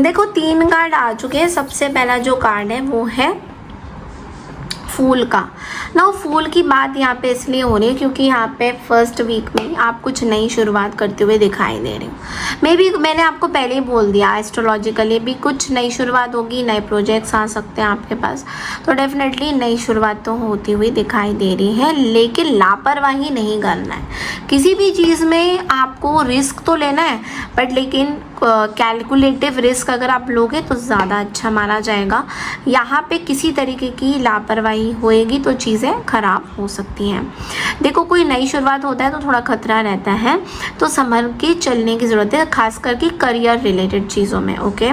देखो 3 कार्ड आ चुके हैं। सबसे पहला जो कार्ड है वो है फूल का ना। फूल की बात यहाँ पे इसलिए हो रही है क्योंकि यहाँ पे फर्स्ट वीक में आप कुछ नई शुरुआत करते हुए दिखाई दे रहे हो। मैंने आपको पहले ही बोल दिया, एस्ट्रोलॉजिकली भी कुछ नई शुरुआत होगी, नए प्रोजेक्ट्स आ सकते हैं आपके पास, तो डेफिनेटली नई शुरुआत तो होती हुई दिखाई दे रही है। लेकिन लापरवाही नहीं करना है किसी भी चीज़ में। आपको रिस्क तो लेना है बट लेकिन कैलकुलेटिव रिस्क अगर आप लोगे तो ज़्यादा अच्छा माना जाएगा। यहाँ पे किसी तरीके की लापरवाही होएगी तो चीज़ें ख़राब हो सकती हैं। देखो कोई नई शुरुआत होता है तो थोड़ा खतरा रहता है, तो संभल के चलने की ज़रूरत है, खास करके करियर रिलेटेड चीज़ों में। ओके,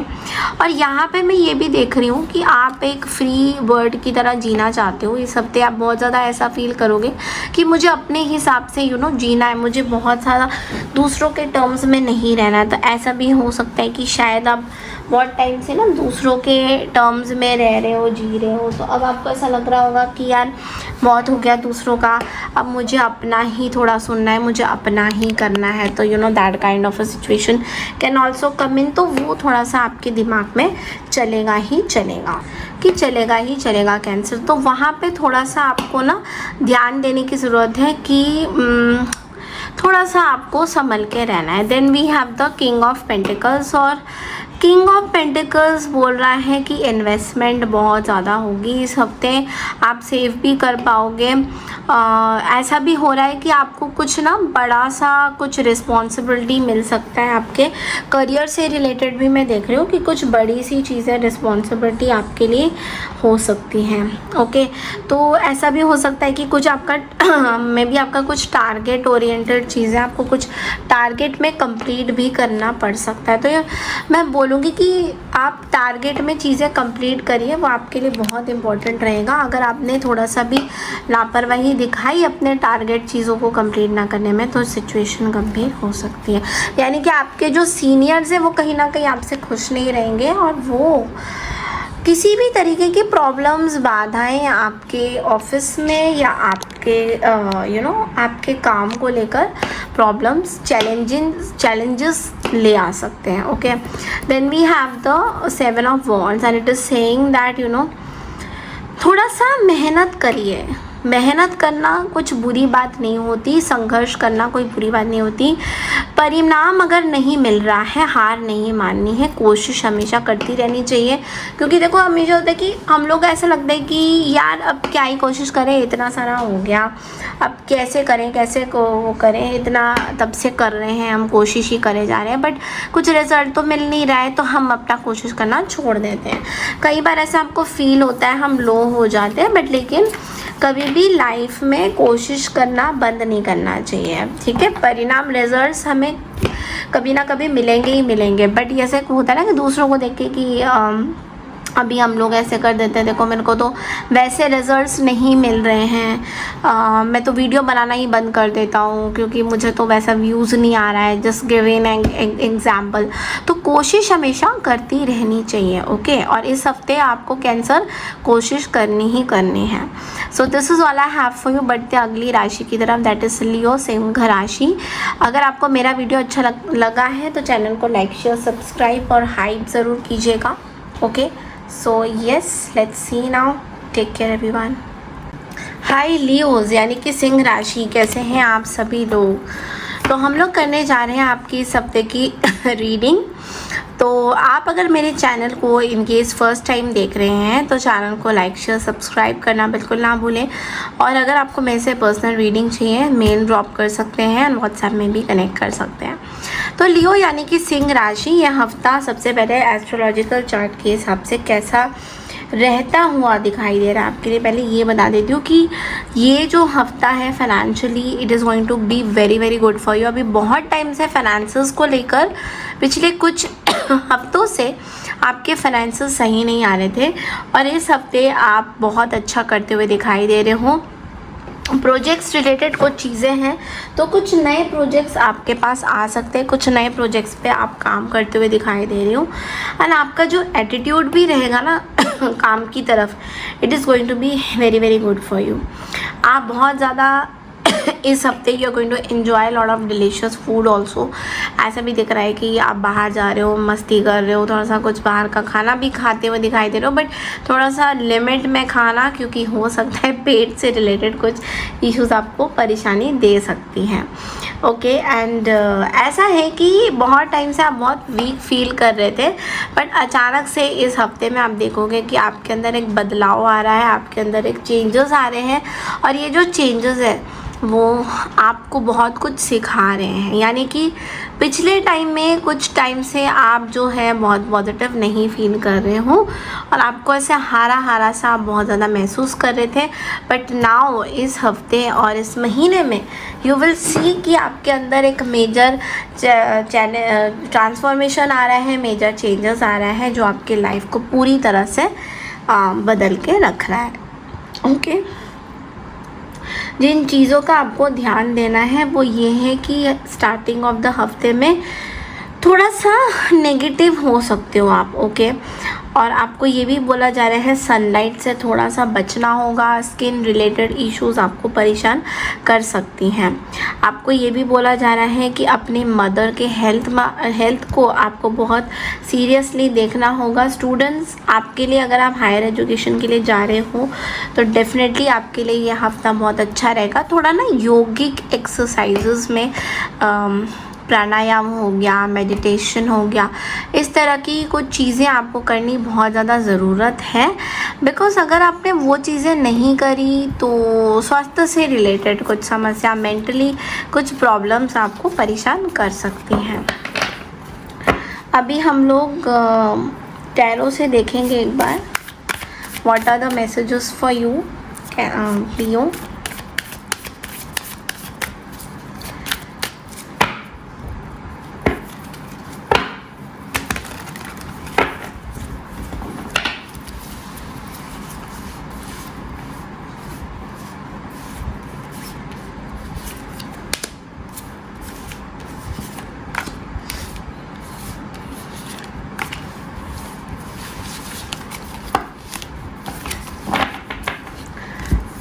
और यहाँ पे मैं ये भी देख रही हूँ कि आप एक फ्री बर्ड की तरह जीना चाहते हो। इस हफ्ते आप बहुत ज़्यादा ऐसा फील करोगे कि मुझे अपने हिसाब से जीना है, मुझे बहुत ज़्यादा दूसरों के टर्म्स में नहीं रहना है। तो ऐसा भी हो सकता है कि शायद आप बहुत टाइम से ना दूसरों के टर्म्स में रह रहे हो, जी रहे हो, तो अब आपको ऐसा लग रहा होगा कि यार बहुत हो गया दूसरों का, अब मुझे अपना ही थोड़ा सुनना है, मुझे अपना ही करना है। तो that kind of a situation can also come in. तो वो थोड़ा सा आपके दिमाग में चलेगा ही चलेगा कि चलेगा ही चलेगा कैंसर। तो वहाँ पे थोड़ा सा आपको ना ध्यान देने की ज़रूरत है कि थोड़ा सा आपको संभल के रहना है। Then we have the king of pentacles, और किंग ऑफ पेंटिकल्स बोल रहा है कि इन्वेस्टमेंट बहुत ज़्यादा होगी इस हफ्ते, आप सेव भी कर पाओगे। ऐसा भी हो रहा है कि आपको कुछ ना बड़ा सा कुछ रिस्पॉन्सिबिलिटी मिल सकता है। आपके करियर से रिलेटेड भी मैं देख रही हूँ कि कुछ बड़ी सी चीज़ें रिस्पॉन्सिबिलिटी आपके लिए हो सकती हैं। ओके, तो ऐसा भी हो सकता है कि कुछ आपका मे बी आपका कुछ टारगेट ओरिएंटेड चीज़ें, आपको कुछ टारगेट में कंप्लीट भी करना पड़ सकता है। तो ये मैं बोलूँगी कि आप टारगेट में चीज़ें कंप्लीट करिए, वो आपके लिए बहुत इंपॉर्टेंट रहेगा। अगर आपने थोड़ा सा भी लापरवाही दिखाई अपने टारगेट चीज़ों को कंप्लीट ना करने में तो सिचुएशन गंभीर हो सकती है। यानी कि आपके जो सीनियर्स हैं वो कहीं ना कहीं आपसे खुश नहीं रहेंगे, और वो किसी भी तरीके की प्रॉब्लम्स, बाधाएं आपके ऑफिस में या आपके आपके काम को लेकर प्रॉब्लम्स, चैलेंजेस ले आ सकते हैं। Okay, then we have the 7 of wands and it is saying that थोड़ा सा मेहनत करिए। मेहनत करना कुछ बुरी बात नहीं होती, संघर्ष करना कोई बुरी बात नहीं होती। परिणाम अगर नहीं मिल रहा है, हार नहीं माननी है, कोशिश हमेशा करती रहनी चाहिए। क्योंकि देखो हमेशा होता है कि हम लोग ऐसा लगता है कि यार अब क्या ही कोशिश करें, इतना सारा हो गया, अब कैसे करें, कैसे वो करें, इतना तब से कर रहे हैं हम, कोशिश ही करे जा रहे हैं, बट कुछ रिजल्ट तो मिल नहीं रहा है, तो हम अपना कोशिश करना छोड़ देते हैं। कई बार ऐसा आपको फील होता है, हम लो हो जाते हैं, बट लेकिन कभी भी लाइफ में कोशिश करना बंद नहीं करना चाहिए। ठीक है, परिणाम, रिजल्ट्स हमें कभी ना कभी मिलेंगे ही मिलेंगे, बट ऐसे होता है ना कि दूसरों को देख के कि अभी हम लोग ऐसे कर देते हैं, देखो मेरे को तो वैसे रिजल्ट्स नहीं मिल रहे हैं, मैं तो वीडियो बनाना ही बंद कर देता हूँ क्योंकि मुझे तो वैसा व्यूज़ नहीं आ रहा है, जस्ट गिविंग एन एग्जाम्पल। तो कोशिश हमेशा करती रहनी चाहिए। ओके, और इस हफ्ते आपको कैंसर कोशिश करनी ही करनी है। So this is all I have for you. बढ़ते अगली राशि की तरफ, दैट इज़ लियो, सिंह राशि। अगर आपको मेरा वीडियो अच्छा लगा है तो चैनल को लाइक, शेयर, सब्सक्राइब और हाइप ज़रूर कीजिएगा। Okay, so yes, let's see now. Take care everyone. Hi Leos, यानी कि सिंह राशि, कैसे हैं आप सभी लोग? तो हम लोग करने जा रहे हैं आपकी इस हफ्ते की रीडिंग। तो आप अगर मेरे चैनल को इन केस फर्स्ट टाइम देख रहे हैं तो चैनल को लाइक, शेयर, सब्सक्राइब करना बिल्कुल ना भूलें। और अगर आपको मेरे से पर्सनल रीडिंग चाहिए, मेल ड्रॉप कर सकते हैं, व्हाट्सएप में भी कनेक्ट कर सकते हैं। तो लियो यानी कि सिंह राशि, यह हफ्ता सबसे पहले एस्ट्रोलॉजिकल चार्ट के हिसाब से कैसा रहता हुआ दिखाई दे रहा है आपके लिए। पहले ये बता देती हूँ कि ये जो हफ्ता है financially it is going to be very very good for you. अभी बहुत टाइम से फाइनेंसेस को लेकर पिछले कुछ हफ्तों से आपके फाइनेंसेस सही नहीं आ रहे थे, और इस हफ्ते आप बहुत अच्छा करते हुए दिखाई दे रहे हो। प्रोजेक्ट्स रिलेटेड कुछ चीज़ें हैं, तो कुछ नए प्रोजेक्ट्स आपके पास आ सकते हैं, कुछ नए प्रोजेक्ट्स पे आप काम करते हुए दिखाई दे रही हूँ। एंड आपका जो एटीट्यूड भी रहेगा ना काम की तरफ, it is going to be very very good for you. आप बहुत ज़्यादा इस हफ्ते you are going to enjoy lot of delicious food also. ऐसा भी दिख रहा है कि आप बाहर जा रहे हो, मस्ती कर रहे हो, थोड़ा सा कुछ बाहर का खाना भी खाते हुए दिखाई दे रहे हो, बट थोड़ा सा लिमिट में खाना, क्योंकि हो सकता है पेट से रिलेटेड कुछ इश्यूज आपको परेशानी दे सकती हैं। ओके एंड ऐसा है कि बहुत टाइम से आप बहुत वीक फील कर रहे थे, बट अचानक से इस हफ्ते में आप देखोगे कि आपके अंदर एक बदलाव आ रहा है, आपके अंदर एक चेंजेस आ रहे हैं, और ये जो चेंजेस है वो आपको बहुत कुछ सिखा रहे हैं। यानी कि पिछले टाइम में कुछ टाइम से आप जो है बहुत पॉजिटिव नहीं फील कर रहे हो और आपको ऐसे हारा हारा सा आप बहुत ज़्यादा महसूस कर रहे थे, बट नाउ इस हफ्ते और इस महीने में यू विल सी कि आपके अंदर एक मेजर ट्रांसफॉर्मेशन आ रहा है, मेजर चेंजेस आ रहा है, जो आपके लाइफ को पूरी तरह से बदल के रख रहा है। ओके जिन चीज़ों का आपको ध्यान देना है वो ये है कि स्टार्टिंग ऑफ द हफ्ते में थोड़ा सा नेगेटिव हो सकते हो आप। ओके और आपको ये भी बोला जा रहा है सनलाइट से थोड़ा सा बचना होगा, स्किन रिलेटेड इश्यूज आपको परेशान कर सकती हैं। आपको ये भी बोला जा रहा है कि अपने मदर के हेल्थ को आपको बहुत सीरियसली देखना होगा। स्टूडेंट्स आपके लिए, अगर आप हायर एजुकेशन के लिए जा रहे हो तो डेफिनेटली आपके लिए ये हफ्ता बहुत अच्छा रहेगा। थोड़ा ना योगिक एक्सरसाइजेस में प्राणायाम हो गया, मेडिटेशन हो गया, इस तरह की कुछ चीज़ें आपको करनी बहुत ज़्यादा ज़रूरत है, बिकॉज अगर आपने वो चीज़ें नहीं करी तो स्वास्थ्य से रिलेटेड कुछ समस्या, मेंटली कुछ प्रॉब्लम्स आपको परेशान कर सकती हैं। अभी हम लोग टैरो से देखेंगे एक बार, what are the messages for you Leo.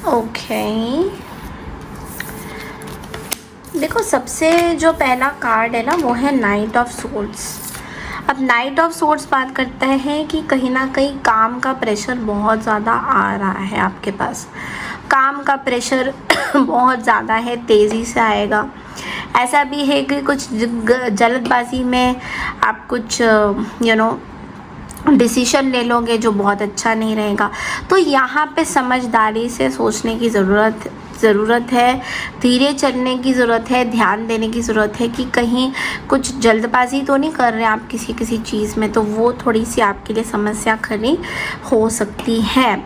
Okay देखो, सबसे जो पहला कार्ड है ना वो है नाइट ऑफ सोर्ड्स। अब नाइट ऑफ सोर्ड्स बात करता है कि कहीं ना कहीं काम का प्रेशर बहुत ज़्यादा आ रहा है आपके पास, काम का प्रेशर बहुत ज़्यादा है, तेज़ी से आएगा। ऐसा भी है कि कुछ जल्दबाजी में आप कुछ डिसीजन ले लोगे जो बहुत अच्छा नहीं रहेगा। तो यहाँ पे समझदारी से सोचने की ज़रूरत है, धीरे चलने की ज़रूरत है, ध्यान देने की ज़रूरत है कि कहीं कुछ जल्दबाजी तो नहीं कर रहे हैं आप किसी चीज़ में, तो वो थोड़ी सी आपके लिए समस्या खड़ी हो सकती है।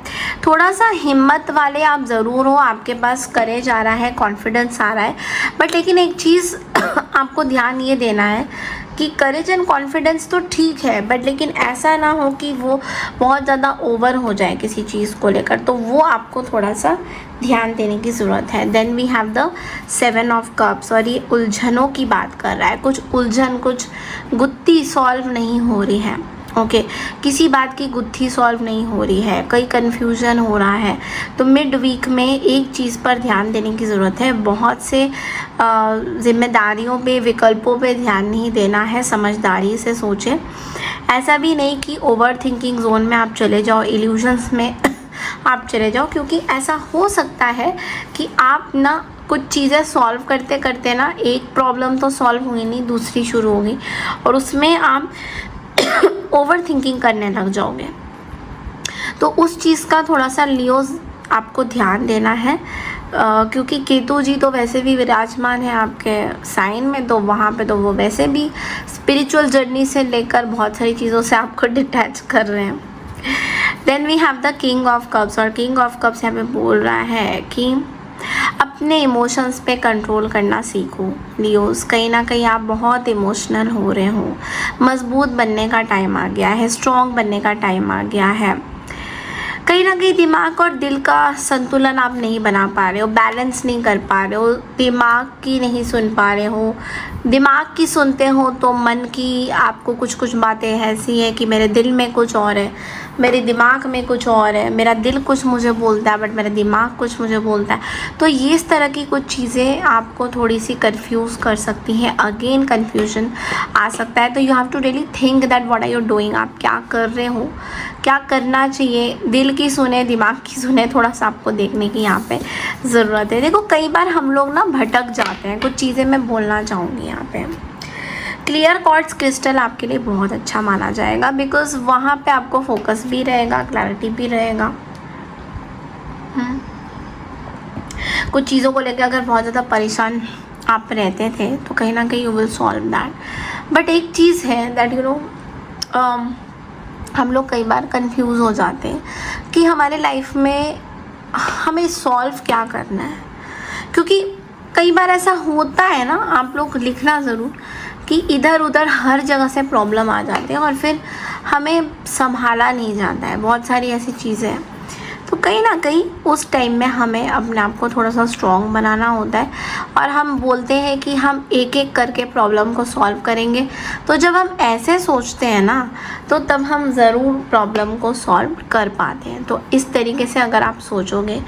थोड़ा सा हिम्मत वाले आप ज़रूर हो, आपके पास करेज आ रहा है, कॉन्फिडेंस आ रहा है, बट लेकिन एक चीज़ आपको ध्यान ये देना है कि करेज एंड कॉन्फिडेंस तो ठीक है, बट लेकिन ऐसा ना हो कि वो बहुत ज़्यादा ओवर हो जाए किसी चीज़ को लेकर, तो वो आपको थोड़ा सा ध्यान देने की ज़रूरत है। Then we have the 7 of cups, और ये उलझनों की बात कर रहा है। कुछ उलझन, कुछ गुत्थी सॉल्व नहीं हो रही है। ओके किसी बात की गुत्थी सॉल्व नहीं हो रही है, कई कन्फ्यूज़न हो रहा है, तो मिड वीक में एक चीज़ पर ध्यान देने की ज़रूरत है। बहुत से जिम्मेदारियों पे, विकल्पों पे ध्यान नहीं देना है, समझदारी से सोचें। ऐसा भी नहीं कि ओवर थिंकिंग जोन में आप चले जाओ, इल्यूजन्स में आप चले जाओ, क्योंकि ऐसा हो सकता है कि आप ना कुछ चीज़ें सॉल्व करते करते ना एक प्रॉब्लम तो सॉल्व हुई नहीं, दूसरी शुरू होगी और उसमें आप ओवर थिंकिंग करने लग जाओगे। तो उस चीज़ का थोड़ा सा लियो आपको ध्यान देना है, क्योंकि केतु जी तो वैसे भी विराजमान है आपके साइन में, तो वहाँ पे तो वो वैसे भी स्पिरिचुअल जर्नी से लेकर बहुत सारी चीज़ों से आपको डिटैच कर रहे हैं। Then we have the king of cups, और किंग ऑफ कप्स यहाँ पे बोल रहा है कि अपने इमोशंस पे कंट्रोल करना सीखो लियोस। कहीं ना कहीं आप बहुत इमोशनल हो रहे हो, मजबूत बनने का टाइम आ गया है, स्ट्रॉन्ग बनने का टाइम आ गया है। कहीं ना कहीं दिमाग और दिल का संतुलन आप नहीं बना पा रहे हो, बैलेंस नहीं कर पा रहे हो, दिमाग की नहीं सुन पा रहे हो। दिमाग की सुनते हो तो मन की आपको कुछ बातें ऐसी है कि मेरे दिल में कुछ और है, मेरे दिमाग में कुछ और है, मेरा दिल कुछ मुझे बोलता है बट मेरा दिमाग कुछ मुझे बोलता है। तो ये इस तरह की कुछ चीज़ें आपको थोड़ी सी कंफ्यूज कर सकती हैं, अगेन कन्फ्यूजन आ सकता है। तो you have to really think that what are you doing, आप क्या कर रहे हो, क्या करना चाहिए। दिल की सुने, दिमाग की सुने, थोड़ा सा आपको देखने की यहाँ पे ज़रूरत है। देखो कई बार हम लोग ना भटक जाते हैं, कुछ चीज़ें मैं बोलना चाहूँगी यहाँ पे। क्लियर क्वार्ट्ज क्रिस्टल आपके लिए बहुत अच्छा माना जाएगा, बिकॉज वहाँ पे आपको फोकस भी रहेगा, क्लैरिटी भी रहेगा। कुछ चीज़ों को लेकर अगर बहुत ज़्यादा परेशान आप रहते थे तो कहीं ना कहीं you will solve that. But एक चीज़ है दैट यू नो, हम लोग कई बार कंफ्यूज हो जाते हैं कि हमारे लाइफ में हमें सॉल्व क्या करना है, क्योंकि कई बार ऐसा होता है ना, आप लोग लिखना ज़रूर कि इधर उधर हर जगह से प्रॉब्लम आ जाते हैं और फिर हमें संभाला नहीं जाता है, बहुत सारी ऐसी चीज़ें हैं। तो कहीं ना कहीं उस टाइम में हमें अपने आप को थोड़ा सा स्ट्रॉन्ग बनाना होता है और हम बोलते हैं कि हम एक एक करके प्रॉब्लम को सॉल्व करेंगे। तो जब हम ऐसे सोचते हैं ना, तो तब हम ज़रूर प्रॉब्लम को सॉल्व कर पाते हैं। तो इस तरीके से अगर आप सोचोगे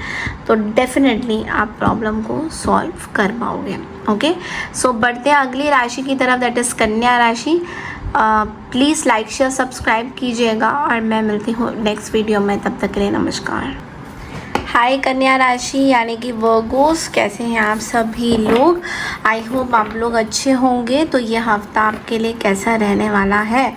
तो डेफिनेटली आप प्रॉब्लम को सॉल्व कर पाओगे। ओके, सो बढ़ते हैं अगली राशि की तरफ, दैट इज़ कन्या राशि। प्लीज़ लाइक शेयर सब्सक्राइब कीजिएगा और मैं मिलती हूँ नेक्स्ट वीडियो में, तब तक के लिए नमस्कार। हाय कन्या राशि यानी कि वर्गोस, कैसे हैं आप सभी लोग? आई होप आप लोग अच्छे होंगे। तो ये हफ्ता आपके लिए कैसा रहने वाला है,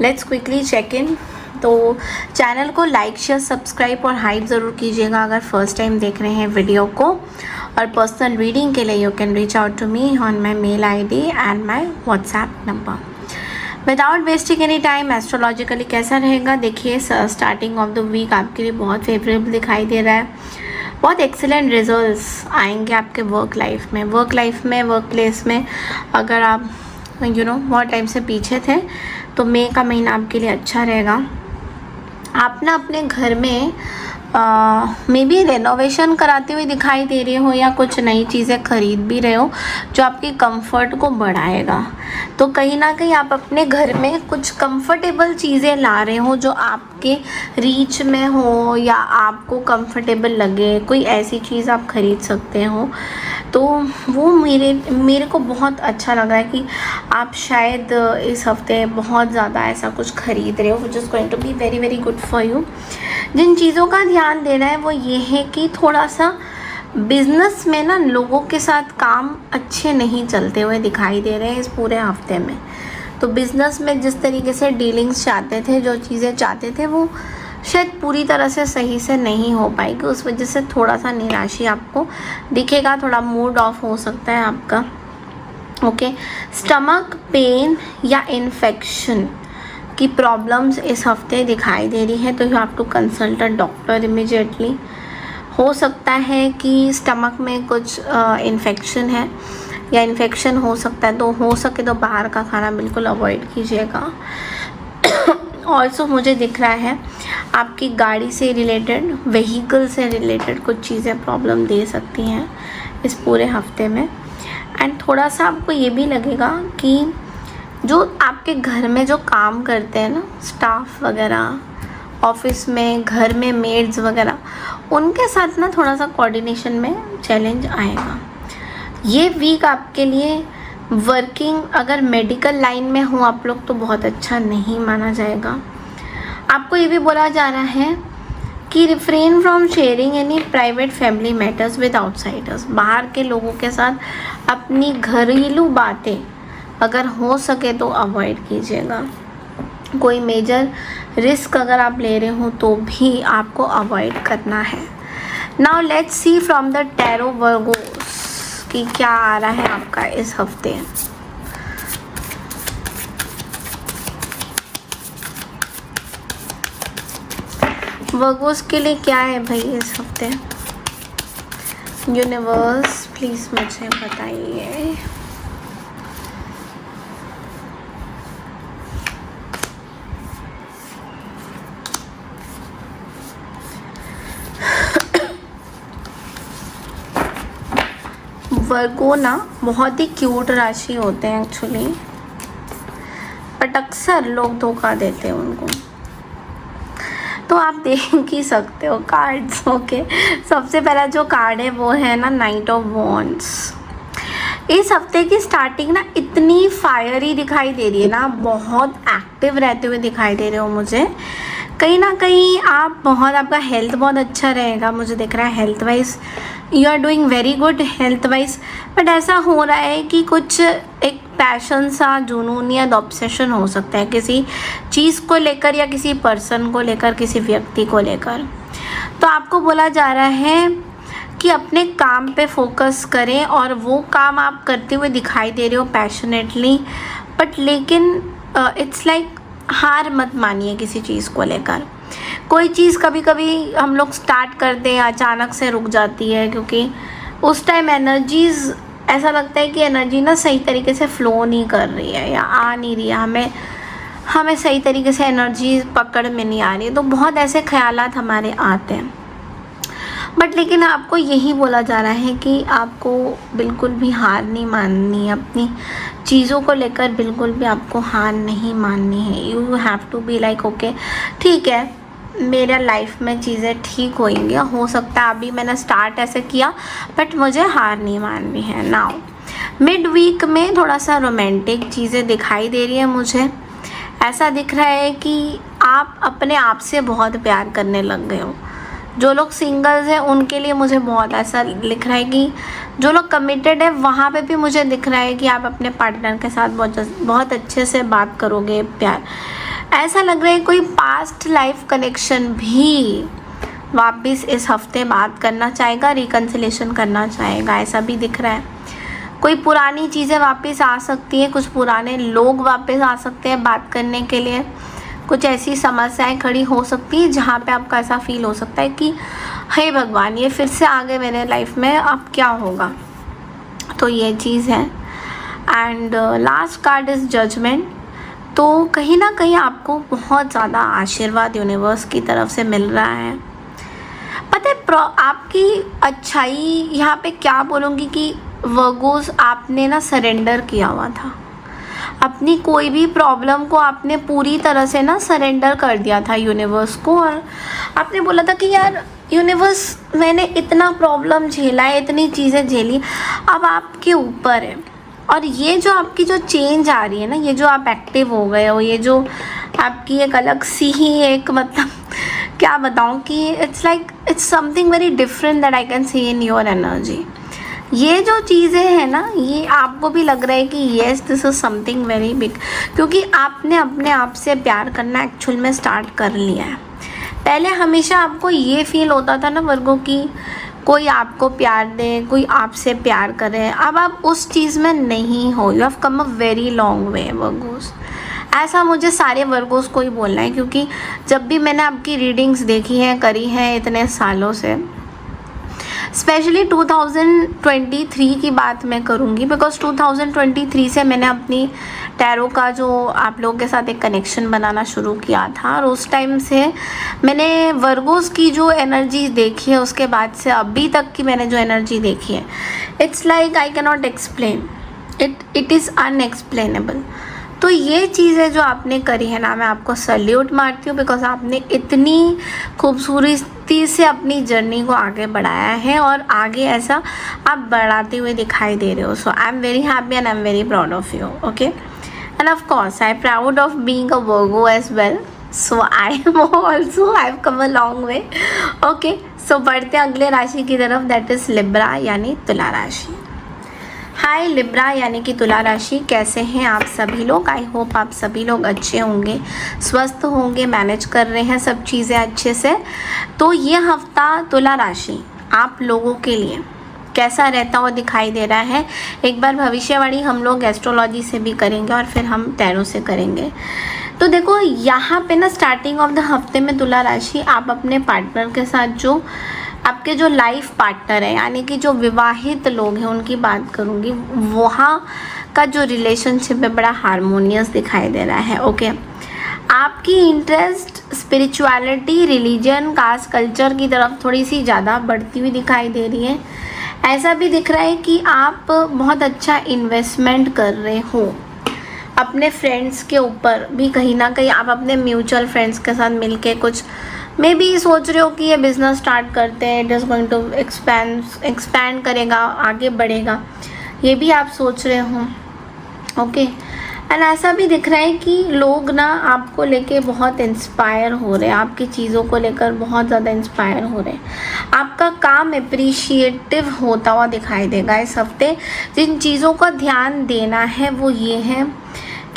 लेट्स क्विकली चेक इन। तो चैनल को लाइक शेयर सब्सक्राइब और हाइप ज़रूर कीजिएगा अगर फर्स्ट टाइम देख रहे हैं वीडियो को। और पर्सनल रीडिंग के लिए you can reach out to me on my mail ID and my WhatsApp number. Without wasting any time, astrologically कैसा रहेगा देखिए। स्टार्टिंग ऑफ द वीक आपके लिए बहुत फेवरेबल दिखाई दे रहा है, बहुत एक्सीलेंट रिजल्ट्स आएंगे आपके वर्क लाइफ में। वर्क प्लेस में अगर आप बहुत टाइम से पीछे थे तो मई का महीना आपके लिए अच्छा रहेगा। आप ना अपने घर में मे बी रेनोवेशन कराते हुए दिखाई दे रहे हो या कुछ नई चीज़ें खरीद भी रहे हो जो आपके कंफर्ट को बढ़ाएगा। तो कहीं ना कहीं आप अपने घर में कुछ कंफर्टेबल चीज़ें ला रहे हो जो आपके रीच में हो या आपको कंफर्टेबल लगे, कोई ऐसी चीज़ आप खरीद सकते हो। तो वो मेरे को बहुत अच्छा लग रहा है कि आप शायद इस हफ्ते बहुत ज़्यादा ऐसा कुछ खरीद रहे हो which is going to be very very good for you. जिन चीज़ों का ध्यान देना है वो ये है कि थोड़ा सा बिज़नेस में ना लोगों के साथ काम अच्छे नहीं चलते हुए दिखाई दे रहे हैं इस पूरे हफ्ते में। तो बिज़नेस में जिस तरीके से डीलिंग्स चाहते थे, जो चीज़ें चाहते थे, वो शायद पूरी तरह से सही से नहीं हो पाएगी। उस वजह से थोड़ा सा निराशा आपको दिखेगा, थोड़ा मूड ऑफ हो सकता है आपका। ओके, स्टमक पेन या इन्फेक्शन की प्रॉब्लम्स इस हफ्ते दिखाई दे रही है, तो you have to consult a doctor immediately. हो सकता है कि स्टमक में कुछ इन्फेक्शन है या इन्फेक्शन हो सकता है, तो हो सके तो बाहर का खाना बिल्कुल अवॉइड कीजिएगा। ऑल्सो मुझे दिख रहा है आपकी गाड़ी से रिलेटेड, व्हीकल से रिलेटेड कुछ चीज़ें प्रॉब्लम दे सकती हैं इस पूरे हफ्ते में। एंड थोड़ा सा आपको ये भी लगेगा कि जो आपके घर में जो काम करते हैं ना, स्टाफ वगैरह, ऑफिस में, घर में मेड्स वगैरह, उनके साथ ना थोड़ा सा कोऑर्डिनेशन में चैलेंज आएगा। ये वीक आपके लिए वर्किंग, अगर मेडिकल लाइन में हो आप लोग, तो बहुत अच्छा नहीं माना जाएगा। आपको ये भी बोला जा रहा है कि refrain from sharing any private family matters with outsiders. बाहर के लोगों के साथ अपनी घरेलू बातें अगर हो सके तो अवॉइड कीजिएगा। कोई मेजर रिस्क अगर आप ले रहे हो तो भी आपको अवॉइड करना है। Now let's see from the tarot Virgo's कि क्या आ रहा है आपका इस हफ्ते। वर्गोस के लिए क्या है भाई इस हफ्ते? यूनिवर्स प्लीज़ मुझे बताइए। वर्गो ना बहुत ही क्यूट राशि होते हैं एक्चुअली, बट अक्सर लोग धोखा देते हैं उनको। तो आप देख ही सकते हो कार्ड्स। ओके, सबसे पहला जो कार्ड है वो है ना नाइट ऑफ वॉन्ड्स। इस हफ्ते की स्टार्टिंग ना इतनी फायरी दिखाई दे रही है ना, बहुत एक्टिव रहते हुए दिखाई दे रहे हो मुझे। कहीं ना कहीं आप बहुत, आपका हेल्थ बहुत अच्छा रहेगा मुझे दिख रहा है। Health wise you are doing very good health wise, but ऐसा हो रहा है कि कुछ एक पैशन सा, जुनून या ऑब्सेशन हो सकता है किसी चीज़ को लेकर या किसी पर्सन को लेकर, किसी व्यक्ति को लेकर। तो आपको बोला जा रहा है कि अपने काम पे फोकस करें, और वो काम आप करते हुए दिखाई दे रहे हो पैशनेटली, बट लेकिन इट्स लाइक हार मत मानिए किसी चीज़ को लेकर। कोई चीज़ कभी कभी हम लोग स्टार्ट करते हैं, अचानक से रुक जाती है, क्योंकि उस टाइम एनर्जीज़, ऐसा लगता है कि एनर्जी ना सही तरीके से फ़्लो नहीं कर रही है या आ नहीं रही है, हमें सही तरीके से एनर्जी पकड़ में नहीं आ रही है। तो बहुत ऐसे ख्यालात हमारे आते हैं, बट लेकिन आपको यही बोला जा रहा है कि आपको बिल्कुल भी हार नहीं माननी है, अपनी चीज़ों को लेकर बिल्कुल भी आपको हार नहीं माननी है। You have to be like okay, ठीक है, मेरा लाइफ में चीज़ें ठीक होंगी, हो सकता है अभी मैंने स्टार्ट ऐसे किया, बट मुझे हार नहीं माननी है। नाउ मिड वीक में थोड़ा सा रोमांटिक चीज़ें दिखाई दे रही है मुझे। ऐसा दिख रहा है कि आप अपने आप से बहुत प्यार करने लग गए हो। जो लोग सिंगल्स हैं उनके लिए मुझे बहुत ऐसा लिख रहा है कि जो लोग कमिटेड है वहाँ पे भी मुझे दिख रहा है कि आप अपने पार्टनर के साथ बहुत अच्छे से बात करोगे, प्यार। ऐसा लग रहा है कोई पास्ट लाइफ कनेक्शन भी वापस इस हफ्ते बात करना चाहेगा, रिकन्सिलेशन करना चाहेगा, ऐसा भी दिख रहा है। कोई पुरानी चीज़ें वापस आ सकती हैं, कुछ पुराने लोग वापस आ सकते हैं बात करने के लिए। कुछ ऐसी समस्याएं खड़ी हो सकती हैं जहाँ पे आपका ऐसा फील हो सकता है कि हे भगवान, ये फिर से आ गए मेरे लाइफ में, अब क्या होगा। तो ये चीज़ है। And last card is judgement. तो कहीं ना कहीं आपको बहुत ज़्यादा आशीर्वाद यूनिवर्स की तरफ से मिल रहा है। पता है आपकी अच्छाई यहाँ पे क्या बोलूँगी कि वर्गोस, आपने ना सरेंडर किया हुआ था अपनी कोई भी प्रॉब्लम को, आपने पूरी तरह से ना सरेंडर कर दिया था यूनिवर्स को, और आपने बोला था कि यार यूनिवर्स, मैंने इतना प्रॉब्लम झेला है, इतनी चीज़ें झेली, अब आपके ऊपर है। और ये जो आपकी जो चेंज आ रही है ना, ये जो आप एक्टिव हो गए हो, ये जो आपकी एक अलग सी ही एक, मतलब क्या बताऊँ कि it's like it's something very different that I can see in your energy. ये जो चीज़ें हैं ना, ये आपको भी लग रहा है कि yes this is something very big, क्योंकि आपने अपने आप से प्यार करना एक्चुअल में स्टार्ट कर लिया है। पहले हमेशा आपको ये फील होता था ना वर्गो की कोई आपको प्यार दे, कोई आपसे प्यार करे, अब आप उस चीज़ में नहीं हो। You have come a very long way Virgo's. ऐसा मुझे सारे वर्गोस को ही बोलना है, क्योंकि जब भी मैंने आपकी रीडिंग्स देखी हैं, करी हैं इतने सालों से, स्पेशली 2023 की बात मैं करूँगी, बिकॉज 2023 से मैंने अपनी टैरो का जो आप लोगों के साथ एक कनेक्शन बनाना शुरू किया था, और उस टाइम से मैंने वर्गोस की जो एनर्जी देखी है, उसके बाद से अभी तक की मैंने जो एनर्जी देखी है, it's like I can not explain it is unexplainable. तो ये चीज़ें जो आपने करी है ना, मैं आपको सल्यूट मारती हूँ, बिकॉज आपने इतनी खूबसूरती से अपनी जर्नी को आगे बढ़ाया है, और आगे ऐसा आप बढ़ाते हुए दिखाई दे रहे हो। So I am very happy and I am very proud of you. Okay, and of course I am proud of being a Virgo as well. So I am also, I have come a long way. Okay, so बढ़ते हैं अगले राशि की तरफ, दैट इज़ लिब्रा यानी तुला राशि। हाय लिब्रा यानी कि तुला राशि, कैसे हैं आप सभी लोग? आई होप आप सभी लोग अच्छे होंगे, स्वस्थ होंगे, मैनेज कर रहे हैं सब चीज़ें अच्छे से। तो ये हफ्ता तुला राशि आप लोगों के लिए कैसा रहता हुआ दिखाई दे रहा है। एक बार भविष्यवाणी हम लोग एस्ट्रोलॉजी से भी करेंगे और फिर हम टैरो से करेंगे। तो देखो यहाँ पे ना स्टार्टिंग ऑफ द हफ्ते में तुला राशि, आप अपने पार्टनर के साथ, जो आपके जो लाइफ पार्टनर है यानी कि जो विवाहित लोग हैं उनकी बात करूँगी, वहाँ का जो रिलेशनशिप है बड़ा हारमोनियस दिखाई दे रहा है। ओके, आपकी interest spirituality, religion, caste, culture की तरफ थोड़ी सी ज़्यादा बढ़ती हुई दिखाई दे रही है। ऐसा भी दिख रहा है कि आप बहुत अच्छा इन्वेस्टमेंट कर रहे हो अपने फ्रेंड्स के ऊपर भी, कहीं ना कहीं आप अपने म्यूचुअल फ्रेंड्स के साथ मिलके कुछ मे बी सोच रहे हो कि ये बिज़नेस स्टार्ट करते हैं, it is going to expand करेगा, आगे बढ़ेगा, ये भी आप सोच रहे हो। ओके, एंड ऐसा भी दिख रहा है कि लोग ना आपको लेके बहुत इंस्पायर हो रहे हैं, आपकी चीज़ों को लेकर बहुत ज़्यादा इंस्पायर हो रहे हैं। आपका काम अप्रिशिएटिव होता हुआ दिखाई देगा इस हफ्ते। जिन चीज़ों का ध्यान देना है वो ये है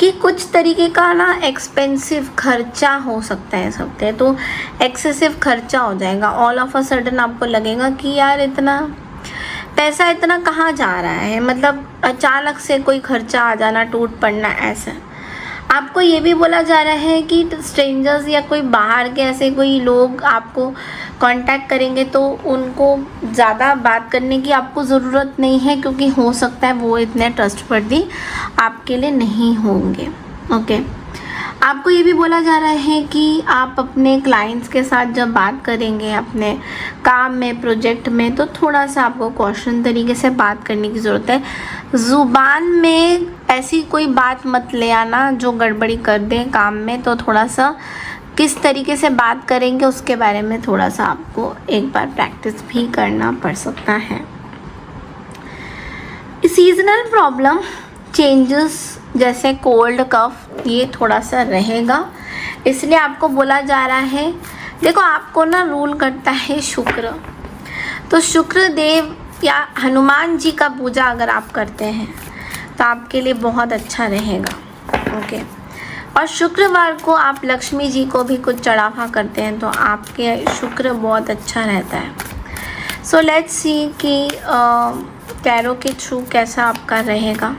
कि कुछ तरीके का ना एक्सपेंसिव खर्चा हो सकता है इस हफ्ते, तो एक्सेसिव खर्चा हो जाएगा। ऑल ऑफ अ सडन आपको लगेगा कि यार इतना पैसा इतना कहाँ जा रहा है, मतलब अचानक से कोई खर्चा आ जाना, टूट पड़ना, ऐसा। आपको ये भी बोला जा रहा है कि स्ट्रेंजर्स या कोई बाहर के ऐसे कोई लोग आपको कांटेक्ट करेंगे तो उनको ज़्यादा बात करने की आपको ज़रूरत नहीं है, क्योंकि हो सकता है वो इतने ट्रस्टवर्दी आपके लिए नहीं होंगे। ओके, आपको ये भी बोला जा रहा है कि आप अपने क्लाइंट्स के साथ जब बात करेंगे अपने काम में, प्रोजेक्ट में, तो थोड़ा सा आपको कॉशन तरीके से बात करने की ज़रूरत है। ज़ुबान में ऐसी कोई बात मत ले आना जो गड़बड़ी कर दे काम में, तो थोड़ा सा किस तरीके से बात करेंगे उसके बारे में थोड़ा सा आपको एक बार प्रैक्टिस भी करना पड़ सकता है। सीजनल प्रॉब्लम चेंजेस जैसे कोल्ड कफ ये थोड़ा सा रहेगा, इसलिए आपको बोला जा रहा है, देखो आपको ना रूल करता है शुक्र, तो शुक्र देव या हनुमान जी का पूजा अगर आप करते हैं तो आपके लिए बहुत अच्छा रहेगा। ओके, और शुक्रवार को आप लक्ष्मी जी को भी कुछ चढ़ावा करते हैं तो आपके शुक्र बहुत अच्छा रहता है। सो लेट्स सी कि टैरो के थ्रू कैसा आपका रहेगा।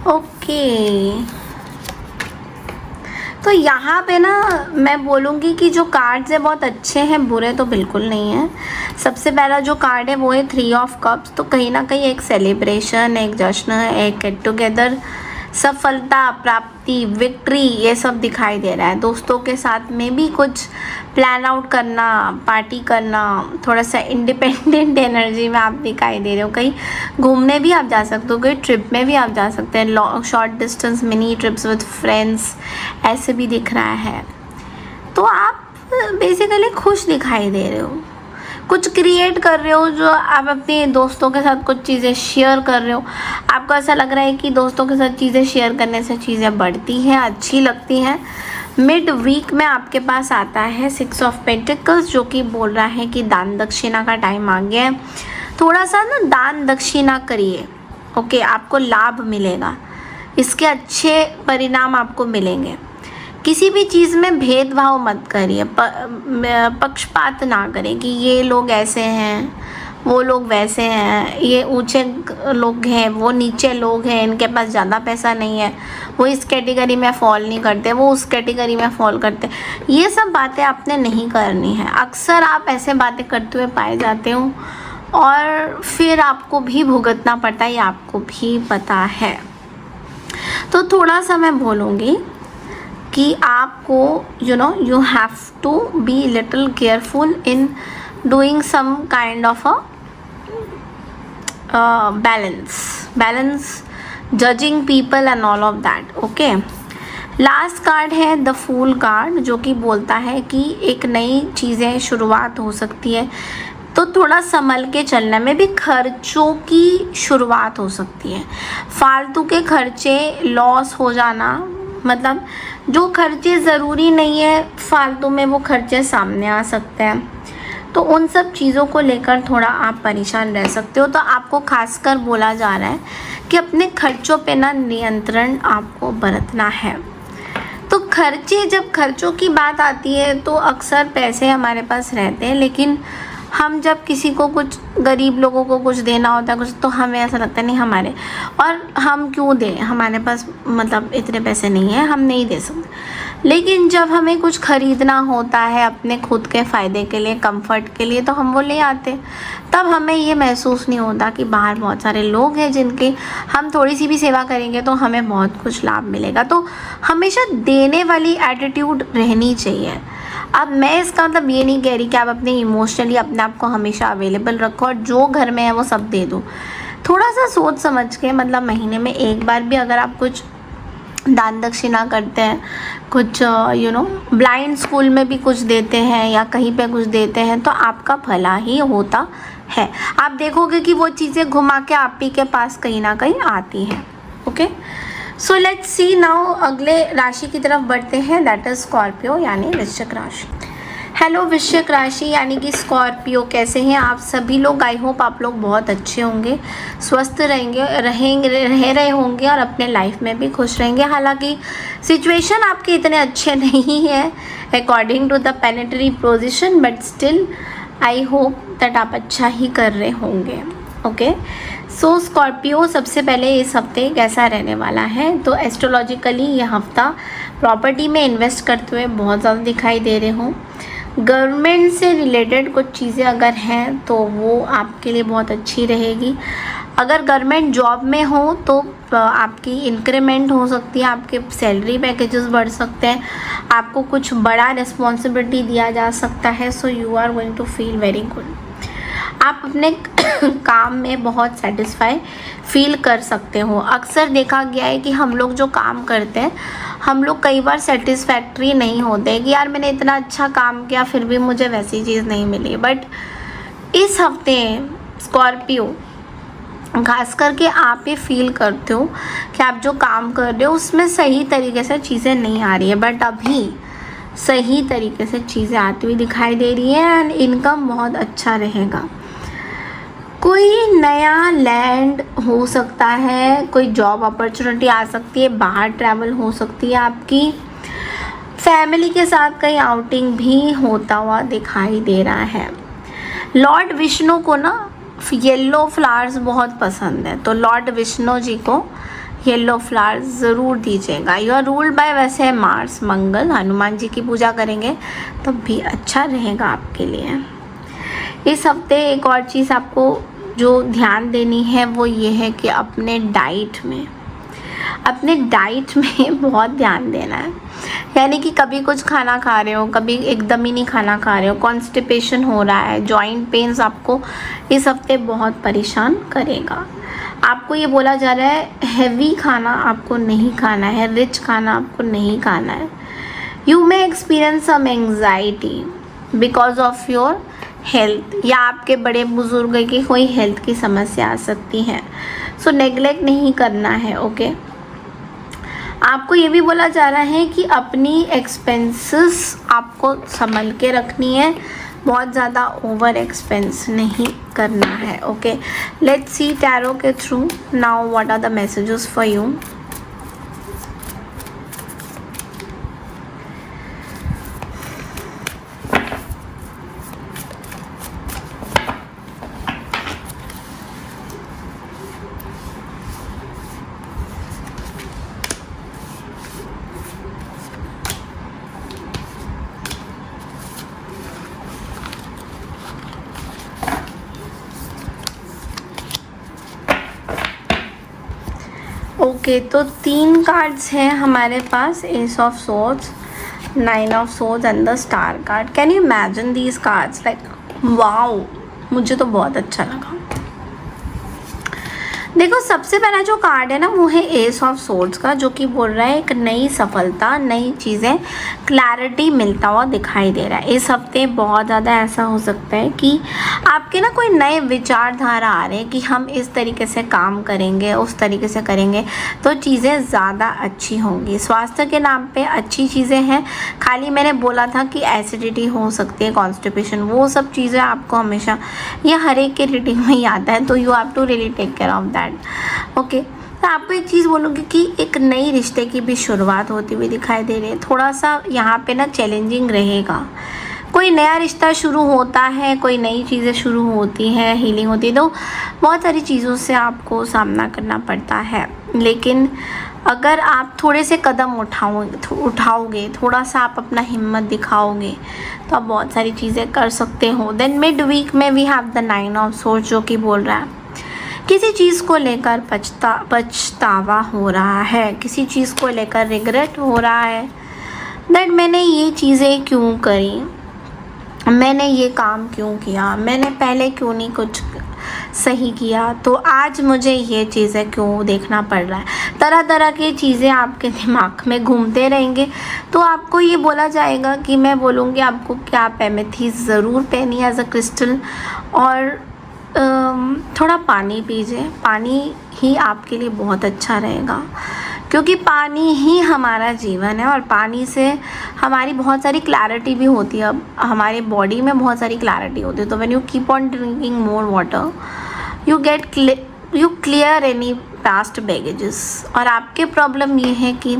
ओके, तो यहाँ पे ना मैं बोलूँगी कि जो कार्ड्स है बहुत अच्छे हैं, बुरे तो बिल्कुल नहीं है। सबसे पहला जो कार्ड है वो है 3 ऑफ कप्स, तो कहीं ना कहीं एक सेलिब्रेशन, एक जश्न, एक गेट टुगेदर, सफलता, प्राप्ति, विक्ट्री, ये सब दिखाई दे रहा है। दोस्तों के साथ में भी कुछ प्लान आउट करना, पार्टी करना, थोड़ा सा इंडिपेंडेंट एनर्जी में आप दिखाई दे रहे हो। कहीं घूमने भी आप जा सकते हो, कहीं ट्रिप में भी आप जा सकते हैं, short distance mini trips with friends, ऐसे भी दिख रहा है। तो आप बेसिकली खुश दिखाई दे रहे हो, कुछ क्रिएट कर रहे हो, जो आप अपने दोस्तों के साथ कुछ चीज़ें शेयर कर रहे हो। आपको ऐसा लग रहा है कि दोस्तों के साथ चीज़ें शेयर करने से चीज़ें बढ़ती हैं, अच्छी लगती हैं। मिड वीक में आपके पास आता है 6 ऑफ पेंटिकल्स, जो कि बोल रहा है कि दान दक्षिणा का टाइम आ गया है। थोड़ा सा ना दान दक्षिणा करिए, ओके, आपको लाभ मिलेगा, इसके अच्छे परिणाम आपको मिलेंगे। किसी भी चीज़ में भेदभाव मत करिए, पक्षपात ना करें कि ये लोग ऐसे हैं, वो लोग वैसे हैं, ये ऊंचे लोग हैं, वो नीचे लोग हैं, इनके पास ज़्यादा पैसा नहीं है, वो इस कैटेगरी में फॉल नहीं करते, वो उस कैटेगरी में फॉल करते। ये सब बातें आपने नहीं करनी है। अक्सर आप ऐसे बातें करते हुए पाए जाते हो और फिर आपको भी भुगतना पड़ता है, ये आपको भी पता है। तो थोड़ा सा मैं बोलूँगी कि आपको you have to be little careful in doing some kind of a balance judging people and all of that. okay, last card है द फूल कार्ड, जो कि बोलता है कि एक नई चीज़ें शुरुआत हो सकती है, तो थोड़ा संभल के चलना में भी खर्चों की शुरुआत हो सकती है। फालतू के खर्चे, लॉस हो जाना, मतलब जो खर्चे ज़रूरी नहीं है फालतू में वो खर्चे सामने आ सकते हैं, तो उन सब चीज़ों को लेकर थोड़ा आप परेशान रह सकते हो। तो आपको खासकर बोला जा रहा है कि अपने खर्चों पे ना नियंत्रण आपको बरतना है। तो खर्चे, जब खर्चों की बात आती है तो अक्सर पैसे हमारे पास रहते हैं, लेकिन हम जब किसी को कुछ गरीब लोगों को कुछ देना होता है कुछ, तो हमें ऐसा लगता है नहीं हमारे, और हम क्यों दें, हमारे पास मतलब इतने पैसे नहीं हैं, हम नहीं दे सकते। लेकिन जब हमें कुछ ख़रीदना होता है अपने खुद के फ़ायदे के लिए, कंफर्ट के लिए, तो हम वो ले आते। तब हमें ये महसूस नहीं होता कि बाहर बहुत सारे लोग हैं जिनके हम थोड़ी सी भी सेवा करेंगे तो हमें बहुत कुछ लाभ मिलेगा। तो हमेशा देने वाली एटीट्यूड रहनी चाहिए। अब मैं इसका मतलब ये नहीं कह रही कि आप अपने इमोशनली अपने आप को हमेशा अवेलेबल रखो और जो घर में है वो सब दे दो। थोड़ा सा सोच समझ के, मतलब महीने में एक बार भी अगर आप कुछ दान दक्षिणा करते हैं, कुछ ब्लाइंड स्कूल में भी कुछ देते हैं या कहीं पे कुछ देते हैं, तो आपका भला ही होता है। आप देखोगे कि वो चीज़ें घुमा के आप ही के पास कहीं ना कहीं आती हैं। Okay, so let's C now, अगले राशि की तरफ बढ़ते हैं, दैट इज स्कॉर्पियो यानी वृश्चिक राशि। हेलो वृश्चिक राशि यानी कि स्कॉर्पियो, कैसे हैं आप सभी लोग? आई होप आप लोग बहुत अच्छे होंगे, स्वस्थ रह रहे होंगे और अपने लाइफ में भी खुश रहेंगे। हालांकि सिचुएशन आपके इतने अच्छे नहीं है according to the planetary position, but still I hope that आप अच्छा ही कर रहे होंगे। ओके, सो स्कॉर्पियो, सबसे पहले इस हफ्ते कैसा रहने वाला है? तो एस्ट्रोलॉजिकली ये हफ्ता प्रॉपर्टी में इन्वेस्ट करते हुए बहुत ज़्यादा दिखाई दे रहे हों। गवर्नमेंट से रिलेटेड कुछ चीज़ें अगर हैं तो वो आपके लिए बहुत अच्छी रहेगी। अगर गवर्नमेंट जॉब में हो तो आपकी इंक्रीमेंट हो सकती है, आपके सैलरी पैकेजेस बढ़ सकते हैं, आपको कुछ बड़ा रिस्पॉन्सिबिलिटी दिया जा सकता है। So you are going to feel very good. आप अपने काम में बहुत सेटिस्फाई फील कर सकते हो। अक्सर देखा गया है कि हम लोग जो काम करते हैं, हम लोग कई बार सेटिस्फैक्ट्री नहीं होते कि यार मैंने इतना अच्छा काम किया फिर भी मुझे वैसी चीज़ नहीं मिली। बट इस हफ्ते स्कॉर्पियो, खास करके आप ये फील करते हो कि आप जो काम कर रहे हो उसमें सही तरीके से चीज़ें नहीं आ रही है, बट अभी सही तरीके से चीज़ें आती हुई दिखाई दे रही है एंड इनकम बहुत अच्छा रहेगा। कोई नया लैंड हो सकता है, कोई जॉब अपॉर्चुनिटी आ सकती है, बाहर ट्रैवल हो सकती है, आपकी फैमिली के साथ कहीं आउटिंग भी होता हुआ दिखाई दे रहा है। लॉर्ड विष्णु को ना येलो फ्लावर्स बहुत पसंद है, तो लॉर्ड विष्णु जी को येलो फ्लावर्स ज़रूर दीजिएगा। यू आर रूल्ड बाय वैसे मार्स, मंगल, हनुमान जी की पूजा करेंगे तब भी अच्छा रहेगा आपके लिए। इस हफ्ते एक और चीज़ आपको जो ध्यान देनी है वो ये है कि अपने डाइट में बहुत ध्यान देना है। यानी कि कभी कुछ खाना खा रहे हो, कभी एकदम ही नहीं खाना खा रहे हो, कॉन्स्टिपेशन हो रहा है, जॉइंट पेन्स आपको इस हफ्ते बहुत परेशान करेगा। आपको ये बोला जा रहा है हैवी खाना आपको नहीं खाना है, रिच खाना आपको नहीं खाना है। You may experience some anxiety because of your health, या आपके बड़े बुजुर्ग की कोई हेल्थ की समस्या आ सकती है। सो नेग्लेक्ट नहीं करना है। ओके, आपको ये भी बोला जा रहा है कि अपनी एक्सपेंसेस आपको संभल के रखनी है, बहुत ज़्यादा ओवर एक्सपेंस नहीं करना है। ओके, लेट्स सी टैरो के through now what are the messages for you. Okay, तो 3 कार्ड्स हैं हमारे पास, ace of swords, 9 of swords and the star card. Can you imagine these cards? Like wow, मुझे तो बहुत अच्छा लगा। देखो, सबसे पहला जो कार्ड है ना वो है एस ऑफ सोर्ड्स का, जो कि बोल रहा है एक नई सफलता, नई चीज़ें, क्लैरिटी मिलता हुआ दिखाई दे रहा है। इस हफ्ते बहुत ज़्यादा ऐसा हो सकता है कि आपके ना कोई नए विचारधारा आ रहे हैं कि हम इस तरीके से काम करेंगे, उस तरीके से करेंगे तो चीज़ें ज़्यादा अच्छी होंगी। स्वास्थ्य के नाम पे अच्छी चीज़ें हैं। खाली मैंने बोला था कि एसिडिटी हो सकती है, कॉन्स्टिपेशन, वो सब चीज़ें आपको हमेशा, ये हर एक के रीडिंग में ही आता है, तो you have to really take care of that. Okay, तो आपको एक चीज़ बोलूँगी कि एक नई रिश्ते की भी शुरुआत होती हुई दिखाई दे रही है। थोड़ा सा यहाँ पे ना चैलेंजिंग रहेगा, कोई नया रिश्ता शुरू होता है, कोई नई चीज़ें शुरू होती हैं, हीलिंग होती है, तो बहुत सारी चीज़ों से आपको सामना करना पड़ता है। लेकिन अगर आप थोड़े से कदम उठाओगे, थोड़ा सा आप अपना हिम्मत दिखाओगे, तो आप बहुत सारी चीज़ें कर सकते हो। देन मिड वीक में we have the 9 of swords, जो कि बोल रहा है किसी चीज़ को लेकर पछतावा हो रहा है, किसी चीज़ को लेकर रिग्रेट हो रहा है दैट मैंने ये चीज़ें क्यों करी, मैंने ये काम क्यों किया, मैंने पहले क्यों नहीं कुछ सही किया, तो आज मुझे ये चीज़ें क्यों देखना पड़ रहा है। तरह तरह की चीज़ें आपके दिमाग में घूमते रहेंगे, तो आपको ये बोला जाएगा कि मैं बोलूँगी आपको कि आप एमेथीस्ट ज़रूर पहनिए एज अ क्रिस्टल, और थोड़ा पानी पीजिए। पानी ही आपके लिए बहुत अच्छा रहेगा, क्योंकि पानी ही हमारा जीवन है और पानी से हमारी बहुत सारी क्लैरिटी भी होती है। अब हमारे बॉडी में बहुत सारी क्लैरिटी होती है, तो when you keep on drinking more water you clear any past baggages. और आपके प्रॉब्लम ये है कि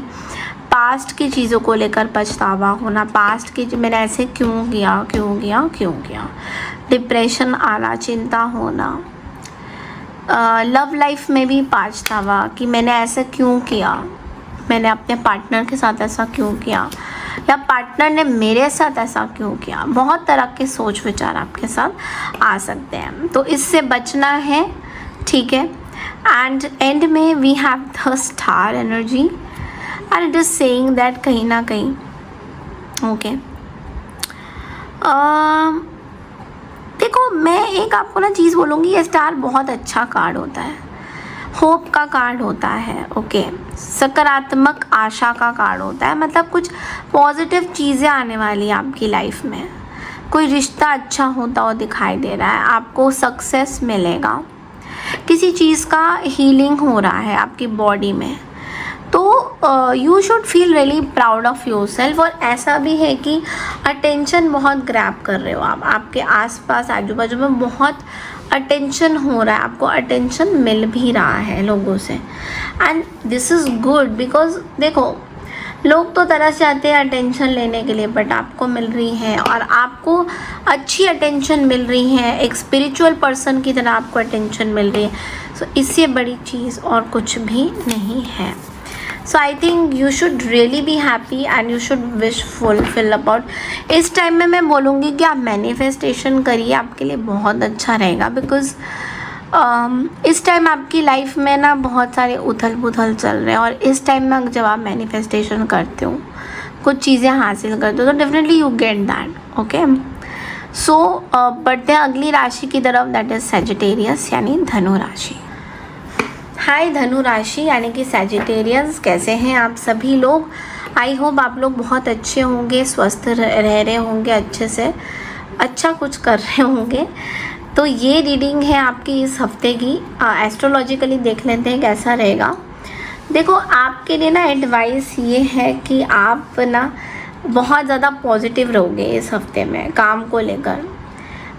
पास्ट की चीज़ों को लेकर पछतावा होना, पास्ट की मैंने ऐसे क्यों किया, डिप्रेशन आना, चिंता होना, लव लाइफ में भी पछतावा कि मैंने ऐसा क्यों किया, मैंने अपने पार्टनर के साथ ऐसा क्यों किया, या पार्टनर ने मेरे साथ ऐसा क्यों किया। बहुत तरह के सोच विचार आपके साथ आ सकते हैं, तो इससे बचना है, ठीक है। एंड एंड में we have the star energy and it is saying that कहीं ना कहीं ओके देखो, मैं एक आपको ना चीज़ बोलूँगी, ये स्टार बहुत अच्छा कार्ड होता है, होप का कार्ड होता है, ओके, सकारात्मक आशा का कार्ड होता है। मतलब कुछ पॉजिटिव चीज़ें आने वाली है आपकी लाइफ में, कोई रिश्ता अच्छा होता हुआ दिखाई दे रहा है, आपको सक्सेस मिलेगा, किसी चीज़ का हीलिंग हो रहा है आपकी बॉडी में, तो you should feel really proud of your self. और ऐसा भी है कि अटेंशन बहुत ग्रैब कर रहे हो आप, आपके आसपास आजू बाजू में बहुत अटेंशन हो रहा है, आपको अटेंशन मिल भी रहा है लोगों से, and this is good. Because देखो, लोग तो तरस जाते हैं अटेंशन लेने के लिए, बट आपको मिल रही है और आपको अच्छी अटेंशन मिल रही है, एक स्पिरिचुअल पर्सन की तरह आपको अटेंशन मिल रही है। सो इससे बड़ी चीज़ और कुछ भी नहीं है। So I think you should really be happy and you should wish fulfill about. इस टाइम में मैं बोलूँगी कि आप मैनिफेस्टेशन करिए, आपके लिए बहुत अच्छा रहेगा। बिकॉज इस टाइम आपकी लाइफ में ना बहुत सारे उथल पुथल चल रहे हैं, और इस टाइम में जब आप मैनिफेस्टेशन करते हो, कुछ चीज़ें हासिल करते हो, तो definitely you get that, okay. So बढ़ते हैं अगली राशि की तरफ, दैट इज़ सैजिटेरियस यानी धनु राशि। हाय धनु राशि यानी कि सैजिटेरियस, कैसे हैं आप सभी लोग? आई होप आप लोग बहुत अच्छे होंगे, स्वस्थ रह रहे होंगे, अच्छे से अच्छा कुछ कर रहे होंगे। तो ये रीडिंग है आपकी इस हफ्ते की, एस्ट्रोलॉजिकली देख लेते हैं कैसा रहेगा। देखो, आपके लिए ना एडवाइस ये है कि आप ना बहुत ज़्यादा पॉजिटिव रहोगे इस हफ्ते में, काम को लेकर।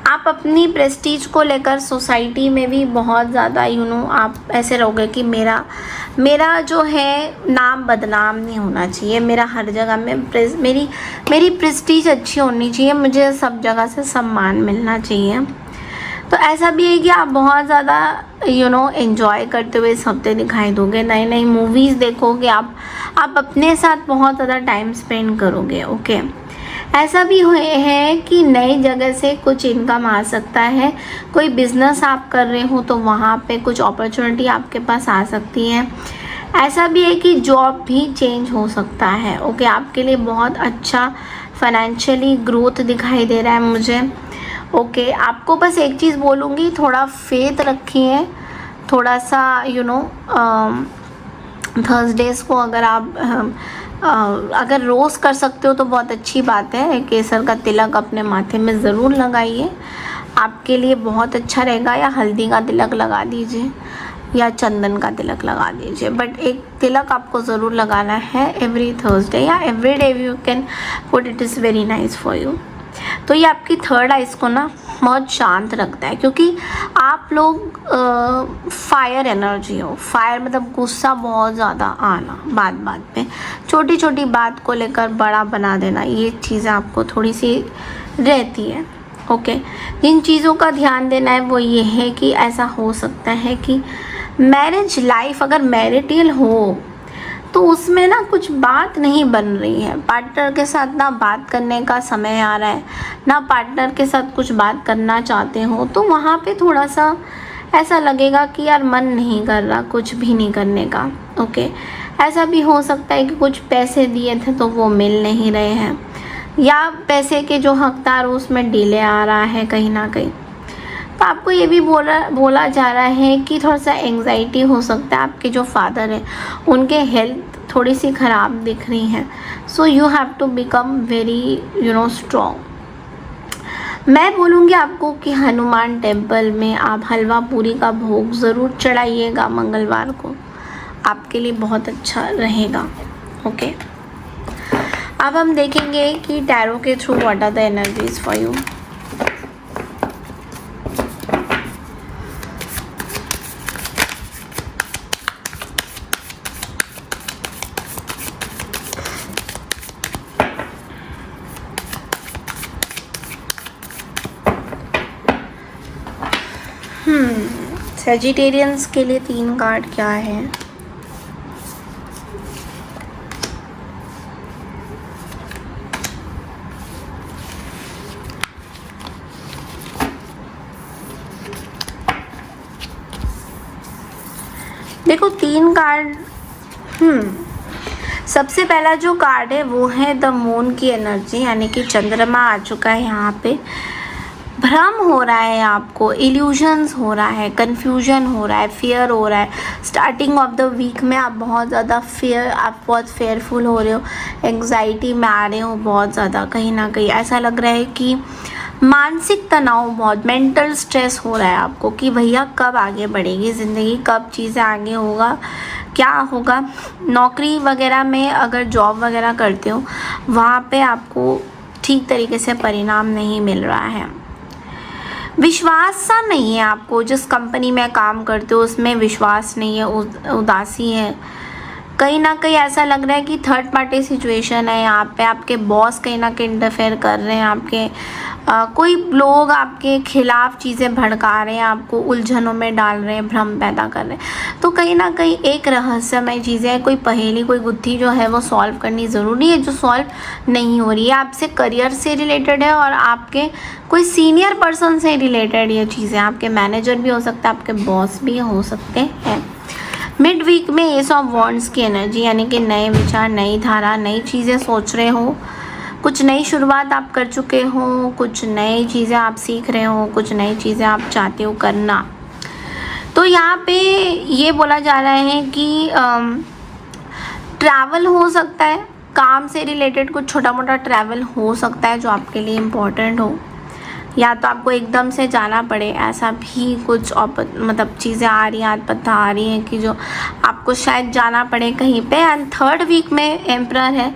आप अपनी प्रेस्टीज को लेकर सोसाइटी में भी बहुत ज़्यादा आप ऐसे रहोगे कि मेरा जो है नाम बदनाम नहीं होना चाहिए, मेरा हर जगह में मेरी प्रेस्टीज अच्छी होनी चाहिए, मुझे सब जगह से सम्मान मिलना चाहिए। तो ऐसा भी है कि आप बहुत ज़्यादा एंजॉय करते हुए इस हफ्ते दिखाई दोगे, नई नई मूवीज़ देखोगे, आप अपने साथ बहुत ज़्यादा टाइम स्पेंड करोगे, ओके। ऐसा भी है कि नई जगह से कुछ इनकम आ सकता है, कोई बिज़नेस आप कर रहे हो तो वहाँ पे कुछ अपॉर्चुनिटी आपके पास आ सकती है। ऐसा भी है कि जॉब भी चेंज हो सकता है, ओके। आपके लिए बहुत अच्छा फाइनेंशियली ग्रोथ दिखाई दे रहा है मुझे, ओके। आपको बस एक चीज़ बोलूँगी, थोड़ा फेथ रखिए, थोड़ा सा थर्सडेज़ को अगर रोज़ कर सकते हो तो बहुत अच्छी बात है। केसर का तिलक अपने माथे में ज़रूर लगाइए, आपके लिए बहुत अच्छा रहेगा। या हल्दी का तिलक लगा दीजिए या चंदन का तिलक लगा दीजिए, बट एक तिलक आपको ज़रूर लगाना है एवरी थर्सडे या every day you can put, it is very nice for you. तो ये आपकी थर्ड आइज को ना बहुत शांत रखता है, क्योंकि आप लोग फायर एनर्जी हो। फायर मतलब गुस्सा बहुत ज़्यादा आना, बात पे छोटी छोटी बात को लेकर बड़ा बना देना, ये चीज़ें आपको थोड़ी सी रहती है। ओके, जिन चीज़ों का ध्यान देना है वो ये है कि ऐसा हो सकता है कि मैरिज लाइफ अगर मैरिटल हो तो उसमें ना कुछ बात नहीं बन रही है, पार्टनर के साथ ना बात करने का समय आ रहा है, ना पार्टनर के साथ कुछ बात करना चाहते हो, तो वहाँ पे थोड़ा सा ऐसा लगेगा कि यार मन नहीं कर रहा कुछ भी नहीं करने का। ओके, ऐसा भी हो सकता है कि कुछ पैसे दिए थे तो वो मिल नहीं रहे हैं, या पैसे के जो हकदार हो उसमें डिले आ रहा है कहीं ना कहीं। तो आपको ये भी बोला जा रहा है कि थोड़ा सा एंग्जाइटी हो सकता है, आपके जो फादर हैं उनके हेल्थ थोड़ी सी ख़राब दिख रही हैं। So you have to become very strong. मैं बोलूँगी आपको कि हनुमान टेम्पल में आप हलवा पूरी का भोग ज़रूर चढ़ाइएगा मंगलवार को, आपके लिए बहुत अच्छा रहेगा। ओके, अब हम देखेंगे कि टैरो के through what are the energies for you. Sagittarians के लिए 3 कार्ड क्या है? देखो 3 कार्ड। सबसे पहला जो कार्ड है वो है द मून की एनर्जी, यानी कि चंद्रमा आ चुका है यहाँ पे। भ्रम हो रहा है आपको, इल्यूजन्स हो रहा है, कन्फ्यूजन हो रहा है, फियर हो रहा है। स्टार्टिंग ऑफ द वीक में आप बहुत ज़्यादा आप बहुत फेयरफुल हो रहे हो, एंग्जाइटी में आ रहे हो बहुत ज़्यादा। कहीं ना कहीं ऐसा लग रहा है कि मानसिक तनाव, बहुत मेंटल स्ट्रेस हो रहा है आपको कि भैया कब आगे बढ़ेगी ज़िंदगी, कब चीज़ें आगे होगा, क्या होगा। नौकरी वगैरह में अगर जॉब वगैरह करते हो वहाँ पे आपको ठीक तरीके से परिणाम नहीं मिल रहा है। विश्वास सा नहीं है आपको, जिस कंपनी में काम करते हो उसमें विश्वास नहीं है, उदासी है। कहीं ना कहीं ऐसा लग रहा है कि थर्ड पार्टी सिचुएशन है यहाँ पे, आपके बॉस कहीं ना कहीं इंटरफेयर कर रहे हैं, आपके कोई लोग आपके खिलाफ चीज़ें भड़का रहे हैं, आपको उलझनों में डाल रहे हैं, भ्रम पैदा कर रहे हैं। तो कहीं ना कहीं एक रहस्यमय चीज़ें हैं, कोई पहेली, कोई गुत्थी जो है वो सॉल्व करनी ज़रूरी है, जो सॉल्व नहीं हो रही है। आपसे करियर से रिलेटेड है और आपके कोई सीनियर पर्सन से रिलेटेड ये चीज़ें, आपके मैनेजर भी हो सकता है, आपके बॉस भी हो सकते हैं। मिड वीक में एस ऑफ वॉन्ड्स की एनर्जी, यानी कि नए विचार, नई धारा, नई चीज़ें सोच रहे हो, कुछ नई शुरुआत आप कर चुके हो, कुछ नई चीज़ें आप सीख रहे हो, कुछ नई चीज़ें आप चाहते हो करना। तो यहाँ पे ये बोला जा रहा है कि ट्रैवल हो सकता है, काम से रिलेटेड कुछ छोटा मोटा ट्रैवल हो सकता है जो आपके लिए इम्पोर्टेंट हो, या तो आपको एकदम से जाना पड़े, ऐसा भी कुछ मतलब चीज़ें आ रही हैं, आत्मकथा आ रही हैं कि जो आपको शायद जाना पड़े कहीं पे। एंड थर्ड वीक में एम्परर है,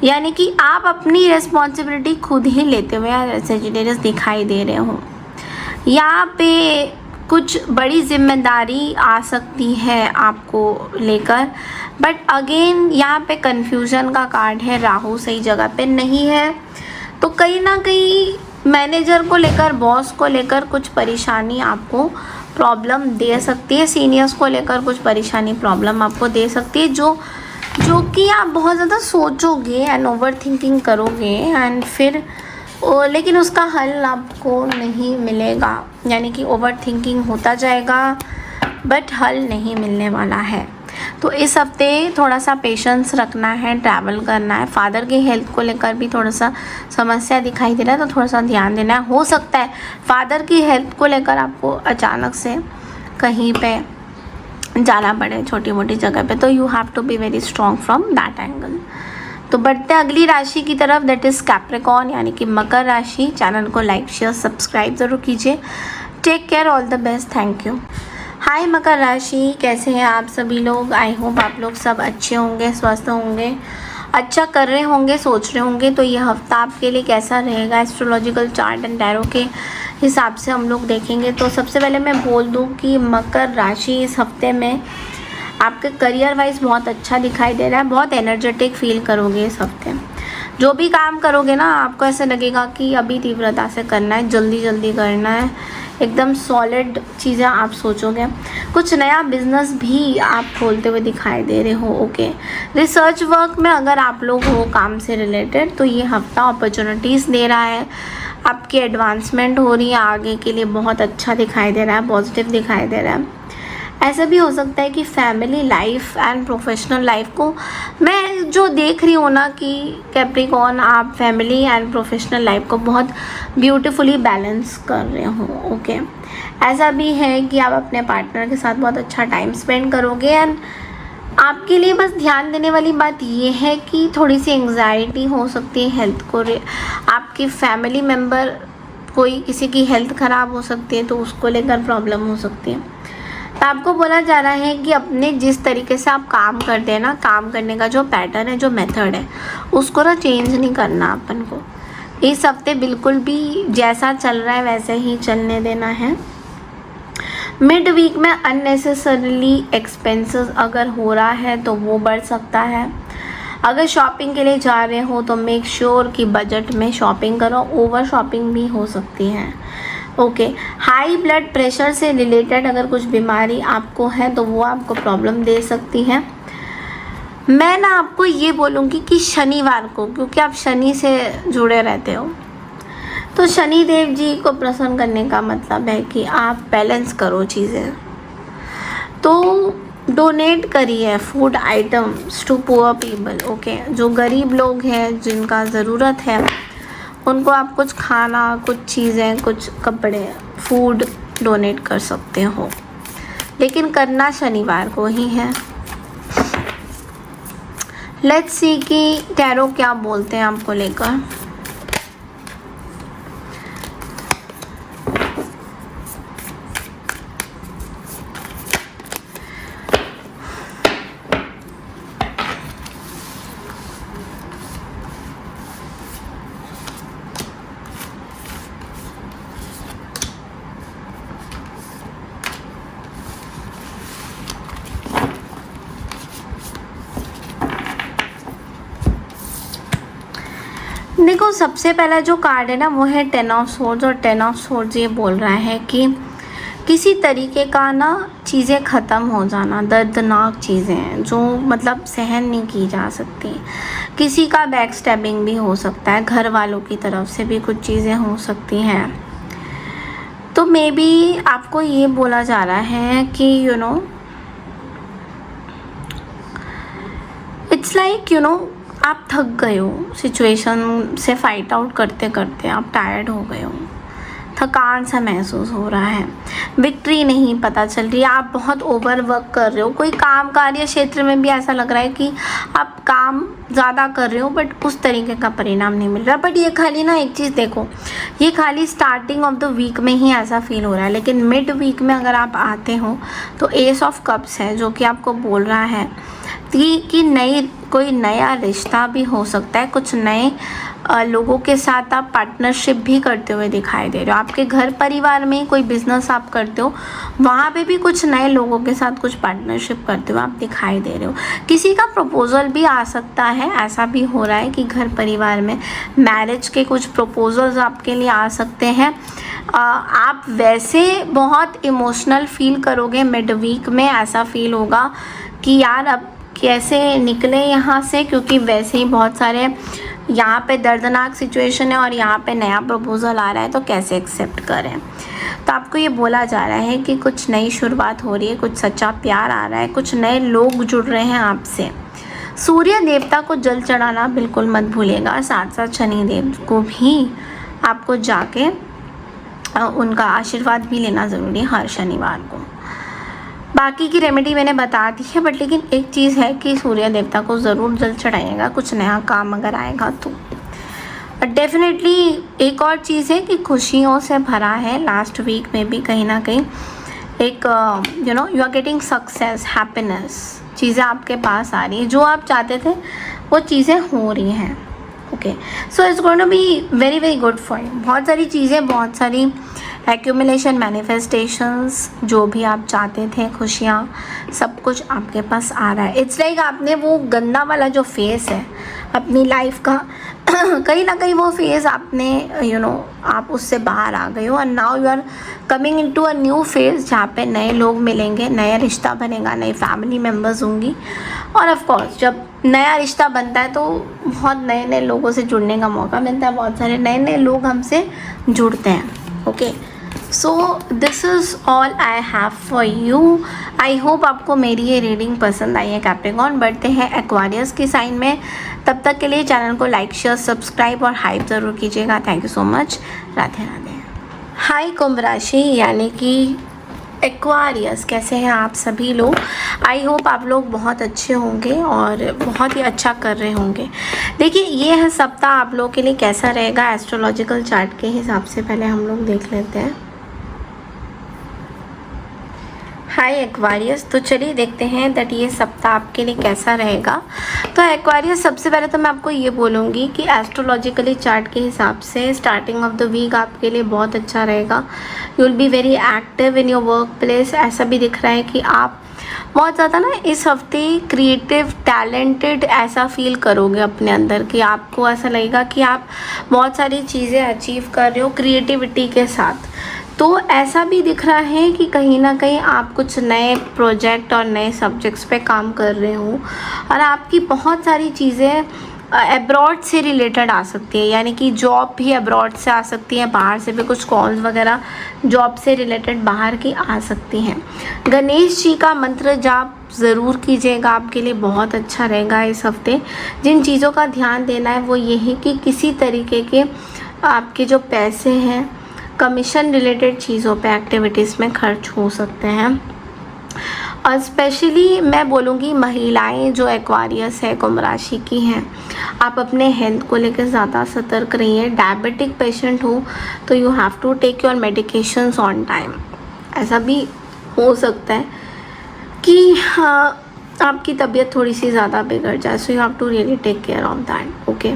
यानी कि आप अपनी रिस्पॉन्सिबिलिटी खुद ही लेते हुए सेजिटेरियस दिखाई दे रहे हो। यहाँ पे कुछ बड़ी जिम्मेदारी आ सकती है आपको लेकर, बट अगेन यहाँ पे कन्फ्यूजन का कार्ड है, राहु सही जगह पे नहीं है। तो कहीं ना कहीं मैनेजर को लेकर, बॉस को लेकर कुछ परेशानी आपको प्रॉब्लम दे सकती है, सीनियर्स को लेकर कुछ परेशानी प्रॉब्लम आपको दे सकती है, जो कि आप बहुत ज़्यादा सोचोगे एंड ओवर थिंकिंग करोगे एंड फिर लेकिन उसका हल आपको नहीं मिलेगा, यानी कि ओवर थिंकिंग होता जाएगा बट हल नहीं मिलने वाला है। तो इस हफ्ते थोड़ा सा पेशेंस रखना है, ट्रैवल करना है। फादर की हेल्थ को लेकर भी थोड़ा सा समस्या दिखाई दे रहा है, तो थोड़ा सा ध्यान देना है। हो सकता है फादर की हेल्थ को लेकर आपको अचानक से कहीं पे जाना पड़े छोटी मोटी जगह पे, तो you have to be very strong from that angle. तो बढ़ते अगली राशि की तरफ, दैट इज़ कैप्रिकॉर्न, यानी कि मकर राशि। चैनल को लाइक शेयर सब्सक्राइब ज़रूर कीजिए। Take care, all the best, thank you. Hi मकर राशि, कैसे हैं आप सभी लोग? आई होप आप लोग सब अच्छे होंगे, स्वस्थ होंगे, अच्छा कर रहे होंगे, सोच रहे होंगे। तो ये हफ्ता आपके लिए कैसा रहेगा एस्ट्रोलॉजिकल चार्ट एंड टैरो के हिसाब से हम लोग देखेंगे। तो सबसे पहले मैं बोल दूं कि मकर राशि इस हफ्ते में आपके करियर वाइज बहुत अच्छा दिखाई दे रहा है, बहुत एनर्जेटिक फील करोगे इस हफ्ते। जो भी काम करोगे ना आपको ऐसा लगेगा कि अभी तीव्रता से करना है, जल्दी जल्दी करना है, एकदम सॉलिड चीज़ें आप सोचोगे। कुछ नया बिजनेस भी आप खोलते हुए दिखाई दे रहे हो। ओके, रिसर्च वर्क में अगर आप लोग हो काम से रिलेटेड तो ये हफ्ता अपॉर्चुनिटीज़ दे रहा है, आपकी एडवांसमेंट हो रही है, आगे के लिए बहुत अच्छा दिखाई दे रहा है, पॉजिटिव दिखाई दे रहा है। ऐसा भी हो सकता है कि family life and professional life को मैं जो देख रही हूँ ना कि कैप्रिकॉर्न आप फैमिली एंड प्रोफेशनल लाइफ को बहुत ब्यूटीफुली बैलेंस कर रहे हो। ओके, ऐसा भी है कि आप अपने पार्टनर के साथ बहुत अच्छा टाइम स्पेंड करोगे। एंड आपके लिए बस ध्यान देने वाली बात ये है कि थोड़ी सी एंग्जाइटी हो सकती है हेल्थ को, आपकी फैमिली मेम्बर कोई किसी की हेल्थ ख़राब हो सकती है तो उसको लेकर प्रॉब्लम हो सकती है। तो आपको बोला जा रहा है कि अपने जिस तरीके से आप काम करते हैं ना, काम करने का जो पैटर्न है, जो मेथड है, उसको ना चेंज नहीं करना अपन को। इस हफ्ते बिल्कुल भी जैसा चल रहा है वैसे ही चलने देना है। मिड वीक में अननेसेसरली एक्सपेंसेस अगर हो रहा है तो वो बढ़ सकता है। अगर शॉपिंग के लिए जा रहे हो तो मेक श्योर कि बजट में शॉपिंग करो, ओवर शॉपिंग भी हो सकती है। ओके, हाई ब्लड प्रेशर से रिलेटेड अगर कुछ बीमारी आपको है तो वो आपको प्रॉब्लम दे सकती है। मैं ना आपको ये बोलूँगी कि शनिवार को, क्योंकि आप शनि से जुड़े रहते हो, तो शनि देव जी को प्रसन्न करने का मतलब है कि आप बैलेंस करो चीज़ें। तो डोनेट करिए food items to poor people. Okay, जो गरीब लोग हैं जिनका ज़रूरत है उनको आप कुछ खाना, कुछ चीज़ें, कुछ कपड़े, फूड डोनेट कर सकते हो, लेकिन करना शनिवार को ही है। लेट्स सी कि टैरो क्या बोलते हैं आपको लेकर। देखो, सबसे पहला जो कार्ड है ना वो है 10 ऑफ सोर्ड्स, और 10 ऑफ सोर्ड्स ये बोल रहा है कि किसी तरीके का ना चीज़ें ख़त्म हो जाना, दर्दनाक चीज़ें जो मतलब सहन नहीं की जा सकती। किसी का बैक स्टैबिंग भी हो सकता है, घर वालों की तरफ से भी कुछ चीज़ें हो सकती हैं। तो मे बी आपको ये बोला जा रहा है कि इट्स लाइक आप थक गए हो सिचुएशन से फाइट आउट करते करते, आप टायर्ड हो गए हो, थकान सा महसूस हो रहा है, विक्ट्री नहीं पता चल रही है, आप बहुत ओवर वर्क कर रहे हो। कोई काम कार्य क्षेत्र में भी ऐसा लग रहा है कि आप काम ज़्यादा कर रहे हो बट उस तरीके का परिणाम नहीं मिल रहा। बट ये खाली ना एक चीज़ देखो, ये खाली स्टार्टिंग ऑफ द वीक में ही ऐसा फील हो रहा है, लेकिन मिड वीक में अगर आप आते हो तो एस ऑफ कप्स है जो कि आपको बोल रहा है कि कोई नया रिश्ता भी हो सकता है, कुछ नए लोगों के साथ आप पार्टनरशिप भी करते हुए दिखाई दे रहे हो। आपके घर परिवार में कोई बिजनेस आप करते हो, वहाँ पे भी कुछ नए लोगों के साथ कुछ पार्टनरशिप करते हुए आप दिखाई दे रहे हो। किसी का प्रपोज़ल भी आ सकता है, ऐसा भी हो रहा है कि घर परिवार में मैरिज के कुछ प्रपोजल्स आपके लिए आ सकते हैं। आप वैसे बहुत इमोशनल फील करोगे मिड वीक में, ऐसा फील होगा कि यार अब कैसे निकले यहाँ से, क्योंकि वैसे ही बहुत सारे यहाँ पे दर्दनाक सिचुएशन है और यहाँ पे नया प्रपोज़ल आ रहा है, तो कैसे एक्सेप्ट करें। तो आपको ये बोला जा रहा है कि कुछ नई शुरुआत हो रही है, कुछ सच्चा प्यार आ रहा है, कुछ नए लोग जुड़ रहे हैं आपसे। सूर्य देवता को जल चढ़ाना बिल्कुल मत भूलिएगा, साथ साथ शनि देव को भी आपको जाके उनका आशीर्वाद भी लेना ज़रूरी है हर शनिवार को। बाकी की रेमेडी मैंने बता दी है, बट लेकिन एक चीज़ है कि सूर्य देवता को ज़रूर जल चढ़ाइएगा, कुछ नया काम अगर आएगा तो। डेफिनेटली एक और चीज़ है कि खुशियों से भरा है लास्ट वीक में भी कहीं ना कहीं एक you are getting success, happiness, चीज़ें आपके पास आ रही है, जो आप चाहते थे वो चीज़ें हो रही हैं। Okay, so it's going to be very very good for you. बहुत सारी चीज़ें, बहुत सारी एक्यूमुलेशन, मैनिफेस्टेशंस, जो भी आप चाहते थे, खुशियाँ, सब कुछ आपके पास आ रहा है। इट्स लाइक आपने वो गंदा वाला जो फेस है अपनी लाइफ का कहीं ना कहीं वो फेज़ आपने आप उससे बाहर आ गए हो, and now you are coming into a new phase जहाँ पे नए लोग मिलेंगे, नया रिश्ता बनेगा, नई फैमिली मेम्बर्स होंगी। और ऑफ कोर्स जब नया रिश्ता बनता है तो बहुत नए नए लोगों से जुड़ने का मौका मिलता है, बहुत सारे नए नए लोग हमसे जुड़ते हैं। Okay, so this is all I have for you. I hope आपको मेरी ये रीडिंग पसंद आई है। कैप्रिकॉर्न बढ़ते हैं एक्वारियस की साइन में। तब तक के लिए चैनल को लाइक, शेयर, सब्सक्राइब और हाइप ज़रूर कीजिएगा। Thank you so much. Radhe Radhe. हाय कुंभ राशि यानी कि एक्वारियस, कैसे हैं आप सभी लोग? आई होप आप लोग बहुत अच्छे होंगे और बहुत ही अच्छा कर रहे होंगे। देखिए, ये है सप्ताह आप लोगों के लिए कैसा रहेगा एस्ट्रोलॉजिकल चार्ट के हिसाब से। पहले हम लोग देख लेते हैं। हाय एक्वारियस, तो चलिए देखते हैं दैट ये सप्ताह आपके लिए कैसा रहेगा। तो एक्वारियस, सबसे पहले तो मैं आपको ये बोलूँगी कि एस्ट्रोलॉजिकली चार्ट के हिसाब से स्टार्टिंग ऑफ द वीक आपके लिए बहुत अच्छा रहेगा। You will be very active in your work place. ऐसा भी दिख रहा है कि आप बहुत ज़्यादा ना इस हफ्ते क्रिएटिव, टैलेंटेड ऐसा फील करोगे अपने अंदर कि आपको ऐसा लगेगा कि आप बहुत सारी चीज़ें अचीव कर रहे हो क्रिएटिविटी के साथ। तो ऐसा भी दिख रहा है कि कहीं ना कहीं आप कुछ नए प्रोजेक्ट और नए सब्जेक्ट्स पे काम कर रहे हो और आपकी बहुत सारी चीज़ें अब्रॉड से रिलेटेड आ सकती है, यानी कि जॉब भी अब्रॉड से आ सकती है, बाहर से भी कुछ कॉल्स वगैरह जॉब से रिलेटेड बाहर की आ सकती हैं। गणेश जी का मंत्र जाप ज़रूर कीजिएगा, आपके लिए बहुत अच्छा रहेगा इस हफ्ते। जिन चीज़ों का ध्यान देना है वो ये है कि किसी तरीके के आपके जो पैसे हैं कमीशन रिलेटेड चीज़ों पे, एक्टिविटीज़ में खर्च हो सकते हैं। और स्पेशली मैं बोलूँगी महिलाएं जो एक्वारियस है, कुंभ राशि की हैं, आप अपने हेल्थ को लेकर ज़्यादा सतर्क रहिए। डायबिटिक पेशेंट हो तो you have to take your medications on time. ऐसा भी हो सकता है कि हाँ, आपकी तबीयत थोड़ी सी ज़्यादा बिगड़ जाए, so you have to really take care of that. Okay,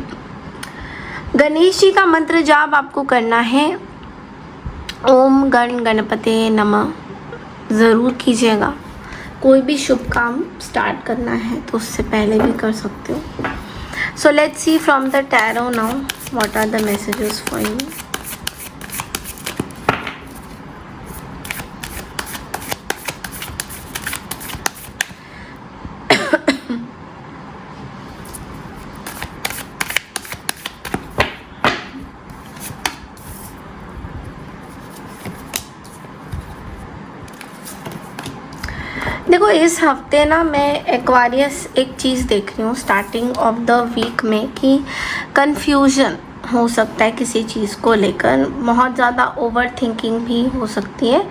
Ganesh ji का मंत्र जाप आपको करना है, ओम गण गणपते नमः ज़रूर कीजिएगा। कोई भी शुभ काम स्टार्ट करना है तो उससे पहले भी कर सकते हो। So let's see from the tarot now what are the messages for you. देखो, इस हफ्ते ना मैं एक्वारियस एक चीज़ देख रही हूँ स्टार्टिंग ऑफ द वीक में कि कन्फ्यूजन हो सकता है किसी चीज़ को लेकर, बहुत ज़्यादा ओवर थिंकिंग भी हो सकती है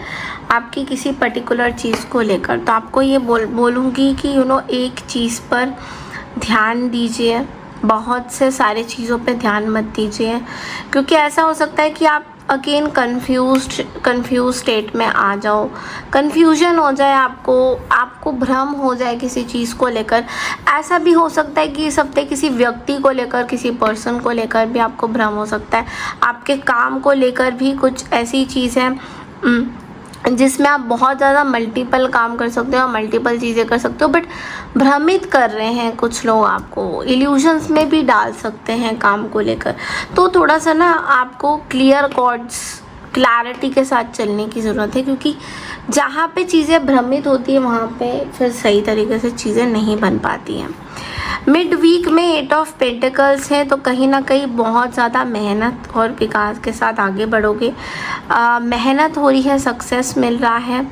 आपकी किसी पर्टिकुलर चीज़ को लेकर। तो आपको ये बोलूँगी कि एक चीज़ पर ध्यान दीजिए, बहुत से सारे चीज़ों पे ध्यान मत दीजिए, क्योंकि ऐसा हो सकता है कि आप अगेन कंफ्यूज स्टेट में आ जाओ, कंफ्यूजन हो जाए, आपको भ्रम हो जाए किसी चीज़ को लेकर। ऐसा भी हो सकता है कि इस हफ्ते किसी व्यक्ति को लेकर, किसी पर्सन को लेकर भी आपको भ्रम हो सकता है। आपके काम को लेकर भी कुछ ऐसी चीज़ है जिसमें आप बहुत ज़्यादा मल्टीपल काम कर सकते हो, मल्टीपल चीज़ें कर सकते हो, बट भ्रमित कर रहे हैं कुछ लोग, आपको इल्यूजन्स में भी डाल सकते हैं काम को लेकर। तो थोड़ा सा ना आपको क्लियर कॉर्ड्स, क्लैरिटी के साथ चलने की ज़रूरत है, क्योंकि जहाँ पे चीज़ें भ्रमित होती है वहाँ पे फिर सही तरीके से चीज़ें नहीं बन पाती हैं। मिड वीक में 8 ऑफ पेंटिकल्स है, तो कहीं ना कहीं बहुत ज़्यादा मेहनत और विकास के साथ आगे बढ़ोगे। मेहनत हो रही है, सक्सेस मिल रहा है।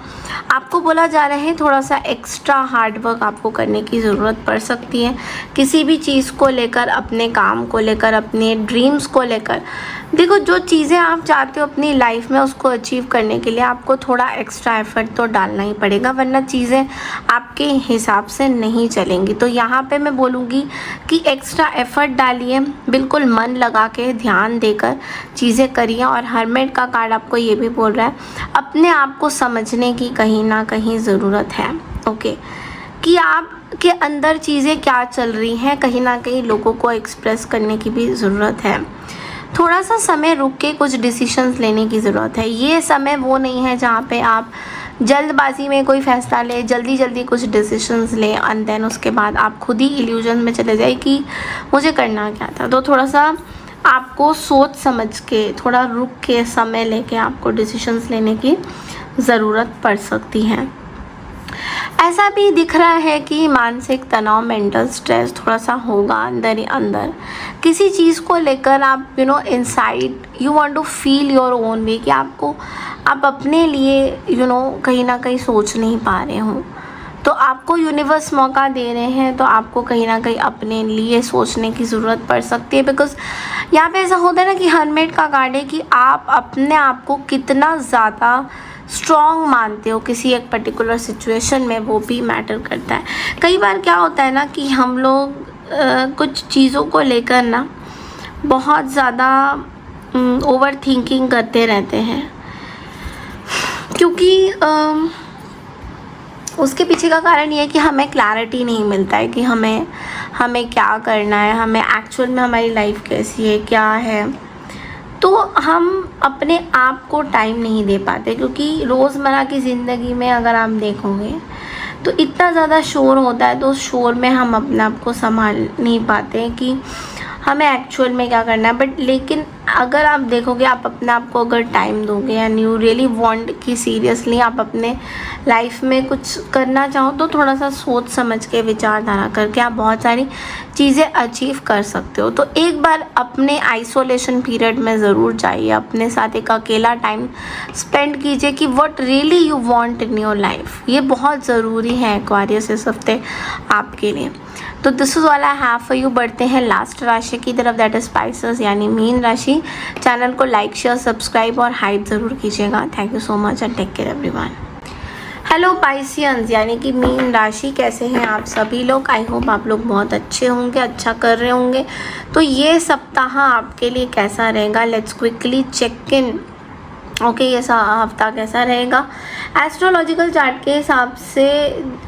आपको बोला जा रहा है थोड़ा सा एक्स्ट्रा हार्ड वर्क आपको करने की ज़रूरत पड़ सकती है किसी भी चीज़ को लेकर, अपने काम को लेकर, अपने ड्रीम्स को लेकर। देखो, जो चीज़ें आप चाहते हो अपनी लाइफ में उसको अचीव करने के लिए आपको थोड़ा एक्स्ट्रा एफर्ट तो डालना ही पड़ेगा, वरना चीज़ें आपके हिसाब से नहीं चलेंगी। तो यहाँ पे मैं बोलूँगी कि एक्स्ट्रा एफर्ट डालिए, बिल्कुल मन लगा के ध्यान देकर चीज़ें करिए। और हर्मिट का कार्ड आपको ये भी बोल रहा है अपने आप को समझने की कहीं ना कहीं ज़रूरत है। ओके, कि आपके अंदर चीज़ें क्या चल रही हैं, कहीं ना कहीं लोगों को एक्सप्रेस करने की भी ज़रूरत है। थोड़ा सा समय रुक के कुछ डिसीशंस लेने की ज़रूरत है। ये समय वो नहीं है जहाँ पे आप जल्दबाजी में कोई फ़ैसला ले, जल्दी जल्दी कुछ डिसीजंस ले एंड देन उसके बाद आप खुद ही इल्यूजन में चले जाए कि मुझे करना क्या था। तो थोड़ा सा आपको सोच समझ के, थोड़ा रुक के, समय लेके आपको डिसीजंस लेने की ज़रूरत पड़ सकती है। ऐसा भी दिख रहा है कि मानसिक तनाव, मेंटल स्ट्रेस थोड़ा सा होगा अंदर ही अंदर। किसी चीज़ को लेकर आप inside you want to feel your own way, कि आप अपने लिए कहीं ना कहीं सोच नहीं पा रहे हो। तो आपको यूनिवर्स मौका दे रहे हैं, तो आपको कहीं ना कहीं अपने लिए सोचने की ज़रूरत पड़ सकती है। बिकॉज़ यहाँ पे ऐसा होता है ना कि हर्मिट का कार्ड है कि आप अपने आप को कितना ज़्यादा स्ट्रॉन्ग मानते हो किसी एक पर्टिकुलर सिचुएशन में, वो भी मैटर करता है। कई बार क्या होता है ना कि हम लोग कुछ चीज़ों को लेकर ना बहुत ज़्यादा ओवर थिंकिंग करते रहते हैं, क्योंकि उसके पीछे का कारण ये है कि हमें क्लैरिटी नहीं मिलता है कि हमें क्या करना है, हमें एक्चुअल में हमारी लाइफ कैसी है, क्या है। तो हम अपने आप को टाइम नहीं दे पाते, क्योंकि रोज़मर्रा की ज़िंदगी में अगर आप देखोगे तो इतना ज़्यादा शोर होता है, तो उस शोर में हम अपने आप को संभाल नहीं पाते कि हमें एक्चुअल में क्या करना है। बट लेकिन अगर आप देखोगे, आप अपने आप को अगर टाइम दोगे एंड यू रियली वांट कि सीरियसली आप अपने लाइफ में कुछ करना चाहो, तो थोड़ा सा सोच समझ के, विचारधारा करके आप बहुत सारी चीज़ें अचीव कर सकते हो। तो एक बार अपने आइसोलेशन पीरियड में ज़रूर जाइए, अपने साथ एक अकेला टाइम स्पेंड कीजिए कि what really you want in your life. ये बहुत ज़रूरी है एक्वेरियस इस हफ्ते आपके लिए। तो this is all I have for you. बढ़ते हैं लास्ट राशि की तरफ, दैट इज स्पाइसेस यानी मीन राशि। चैनल को लाइक, शेयर, सब्सक्राइब और हाइप ज़रूर कीजिएगा। Thank you so much and take care everyone. Hello Pisceans यानी कि मीन राशि, कैसे हैं आप सभी लोग? आई होप आप लोग बहुत अच्छे होंगे, अच्छा कर रहे होंगे। तो ये सप्ताह आपके लिए कैसा रहेगा, let's quickly check in. Okay, ये हफ्ता कैसा रहेगा? एस्ट्रोलॉजिकल चार्ट के हिसाब से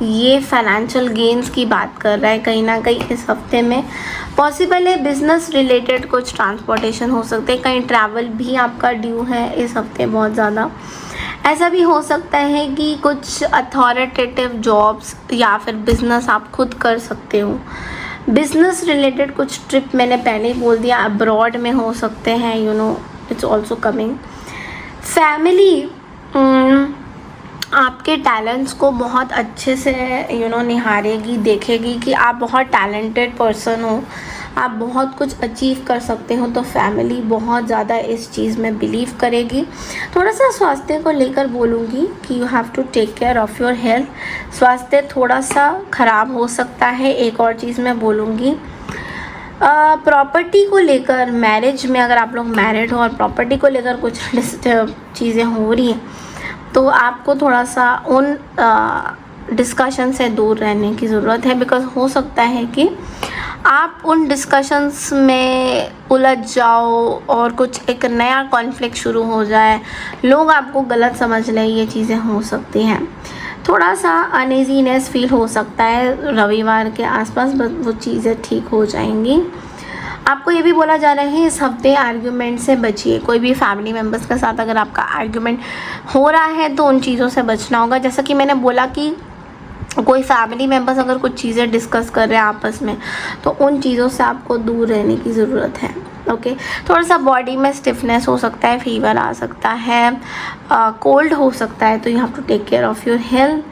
ये फाइनेंशियल गेन्स की बात कर रहा है कहीं ना कहीं इस हफ्ते में। पॉसिबल है बिजनेस रिलेटेड कुछ ट्रांसपोर्टेशन हो सकते हैं, कहीं ट्रैवल भी आपका ड्यू है इस हफ्ते बहुत ज़्यादा। ऐसा भी हो सकता है कि कुछ अथॉरिटेटिव जॉब्स या फिर बिजनेस आप खुद कर सकते हो। बिजनेस रिलेटेड कुछ ट्रिप मैंने पहले ही बोल दिया, अब्रॉड में हो सकते हैं, इट्स ऑल्सो कमिंग। फैमिली आपके टैलेंट्स को बहुत अच्छे से निहारेगी, देखेगी कि आप बहुत टैलेंटेड पर्सन हो, आप बहुत कुछ अचीव कर सकते हो। तो फैमिली बहुत ज़्यादा इस चीज़ में बिलीव करेगी। थोड़ा सा स्वास्थ्य को लेकर बोलूँगी कि you have to take care of your health. स्वास्थ्य थोड़ा सा ख़राब हो सकता है। एक और चीज़ मैं बोलूँगी, प्रॉपर्टी को लेकर, मैरिज में अगर आप लोग मैरिड हो और प्रॉपर्टी को लेकर कुछ चीज़ें हो रही हैं, तो आपको थोड़ा सा उन डिस्कशन से दूर रहने की ज़रूरत है। बिकॉज़ हो सकता है कि आप उन डिस्कशंस में उलझ जाओ और कुछ एक नया कॉन्फ्लिक्ट शुरू हो जाए, लोग आपको गलत समझ लें, ये चीज़ें हो सकती हैं। थोड़ा सा अनईजीनेस फील हो सकता है रविवार के आसपास, बस वो चीज़ें ठीक हो जाएंगी। आपको ये भी बोला जा रहा है इस हफ्ते आर्ग्यूमेंट से बचिए। कोई भी फैमिली मेम्बर्स के साथ अगर आपका आर्ग्यूमेंट हो रहा है तो उन चीज़ों से बचना होगा। जैसा कि मैंने बोला कि कोई फैमिली मेम्बर्स अगर कुछ चीज़ें डिस्कस कर रहे हैं आपस में, तो उन चीज़ों से आपको दूर रहने की ज़रूरत है। ओके, थोड़ा सा बॉडी में स्टिफनेस हो सकता है, फीवर आ सकता है, कोल्ड हो सकता है, तो you have to take care of your health.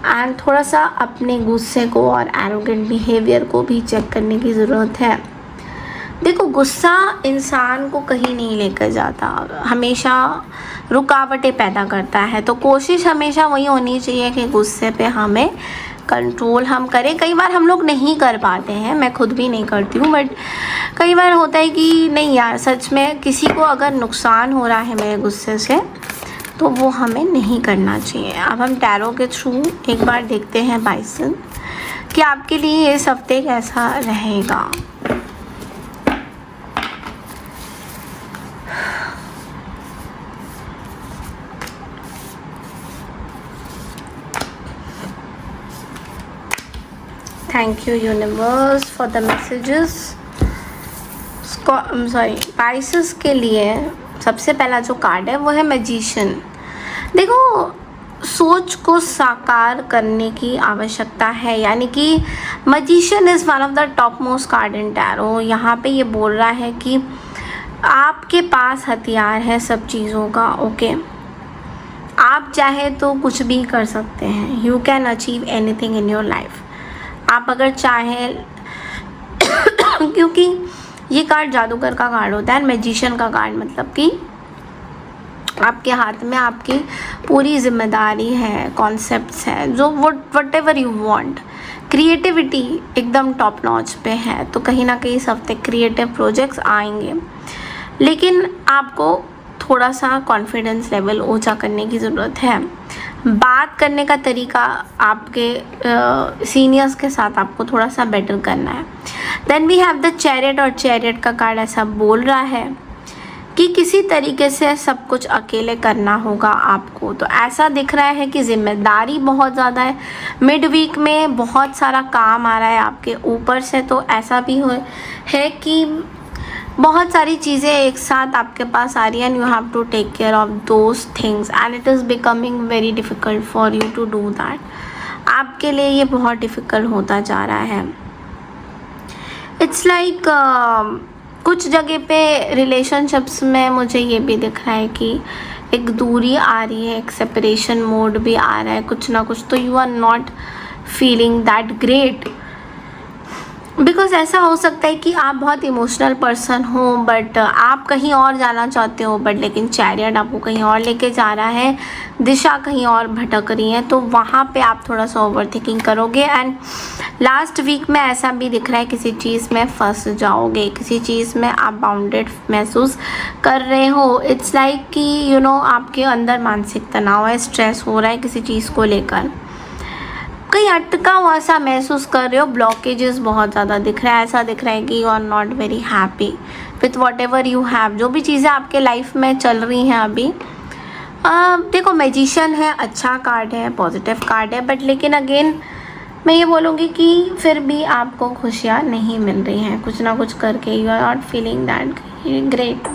And थोड़ा सा अपने गुस्से को और एरोगेंट बिहेवियर को भी चेक करने की ज़रूरत है। देखो, गुस्सा इंसान को कहीं नहीं लेकर जाता, हमेशा रुकावटें पैदा करता है। तो कोशिश हमेशा वही होनी चाहिए कि गुस्से पे हमें कंट्रोल हम करें। कई बार हम लोग नहीं कर पाते हैं, मैं खुद भी नहीं करती हूँ, बट कई बार होता है कि नहीं यार, सच में किसी को अगर नुकसान हो रहा है मेरे गुस्से से, तो वो हमें नहीं करना चाहिए। अब हम टैरो के थ्रू एक बार देखते हैं बाइसन कि आपके लिए इस हफ्ते कैसा रहेगा। Thank you universe for the messages. Pisces के लिए सबसे पहला जो कार्ड है वो है मैजिशियन। देखो, सोच को साकार करने की आवश्यकता है, यानी कि magician is one of the top most card in tarot. यहाँ पे ये बोल रहा है कि आपके पास हथियार है सब चीज़ों का। ओके, आप चाहे तो कुछ भी कर सकते हैं। You can achieve anything in your life. आप अगर चाहें क्योंकि ये कार्ड जादूगर का कार्ड होता है, मैजिशियन का कार्ड मतलब कि आपके हाथ में आपकी पूरी जिम्मेदारी है, कॉन्सेप्ट्स है, जो what ever you want. Creativity एकदम टॉप नॉच पे है, तो कहीं ना कहीं इस हफ्ते क्रिएटिव प्रोजेक्ट्स आएंगे, लेकिन आपको थोड़ा सा कॉन्फिडेंस लेवल ऊंचा करने की ज़रूरत है। बात करने का तरीका आपके सीनियर्स के साथ आपको थोड़ा सा बेटर करना है। Then we have the chariot, और चैरियट का कार्ड ऐसा बोल रहा है कि किसी तरीके से सब कुछ अकेले करना होगा आपको। तो ऐसा दिख रहा है कि जिम्मेदारी बहुत ज़्यादा है, मिड वीक में बहुत सारा काम आ रहा है आपके ऊपर से। तो ऐसा भी है कि बहुत सारी चीज़ें एक साथ आपके पास आ रही है, and you have to take care of those things, and it is becoming very difficult for you to do that. आपके लिए ये बहुत डिफ़िकल्ट होता जा रहा है। इट्स लाइक कुछ जगह पे रिलेशनशिप्स में मुझे ये भी दिख रहा है कि एक दूरी आ रही है, एक सेपरेशन मोड भी आ रहा है कुछ ना कुछ। तो you are not feeling that great, because ऐसा हो सकता है कि आप बहुत इमोशनल पर्सन हो, बट आप कहीं और जाना चाहते हो, बट लेकिन चैरियट आपको कहीं और लेके जा रहा है, दिशा कहीं और भटक रही है। तो वहाँ पे आप थोड़ा सा ओवर थिंकिंग करोगे, एंड लास्ट वीक में ऐसा भी दिख रहा है किसी चीज़ में फंस जाओगे, किसी चीज़ में आप बाउंडेड महसूस कर रहे हो। इट्स लाइक कि यू नो आपके अंदर मानसिक तनाव है, स्ट्रेस हो रहा है किसी चीज़ को लेकर, कहीं अटका हुआ सा महसूस कर रहे हो, ब्लॉकेजेस बहुत ज़्यादा दिख रहा है। ऐसा दिख रहा है कि you are not very happy with whatever you have, जो भी चीज़ें आपके लाइफ में चल रही हैं अभी। देखो, मैजिशियन है, अच्छा कार्ड है, पॉजिटिव कार्ड है, बट लेकिन अगेन मैं ये बोलूँगी कि फिर भी आपको खुशियाँ नहीं मिल रही हैं कुछ ना कुछ करके। You are not feeling that great.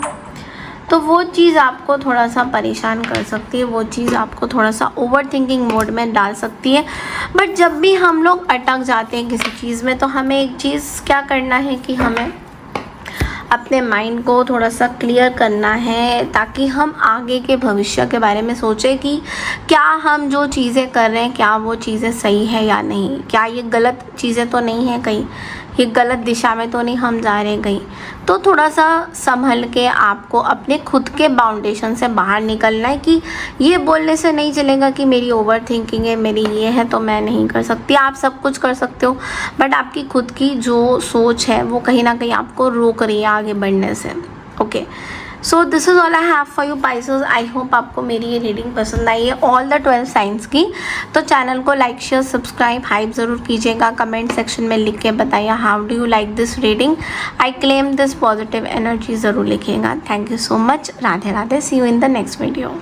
तो वो चीज़ आपको थोड़ा सा परेशान कर सकती है, वो चीज़ आपको थोड़ा सा ओवर थिंकिंग मोड में डाल सकती है। बट जब भी हम लोग अटक जाते हैं किसी चीज़ में, तो हमें एक चीज़ क्या करना है कि हमें अपने माइंड को थोड़ा सा क्लियर करना है, ताकि हम आगे के भविष्य के बारे में सोचें कि क्या हम जो चीज़ें कर रहे हैं क्या वो चीज़ें सही है या नहीं, क्या ये गलत चीज़ें तो नहीं है, कहीं ये गलत दिशा में तो नहीं हम जा रहे कहीं। तो थोड़ा सा संभल के आपको अपने खुद के बाउंडेशन से बाहर निकलना है कि ये बोलने से नहीं चलेगा कि मेरी ओवर थिंकिंग है, मेरी ये है तो मैं नहीं कर सकती। आप सब कुछ कर सकते हो, बट आपकी खुद की जो सोच है वो कहीं ना कहीं आपको रोक रही है आगे बढ़ने से। Okay, so this is all I have for you Pisces. I hope आपको मेरी ये रीडिंग पसंद आई है, ऑल द 12 साइंस की। तो चैनल को लाइक शेयर सब्सक्राइब हाइप ज़रूर कीजिएगा। कमेंट सेक्शन में लिख के बताइए how do you like this reading, I claim this positive energy ज़रूर लिखिएगा। Thank you so much. Radhe Radhe. See you in the next video.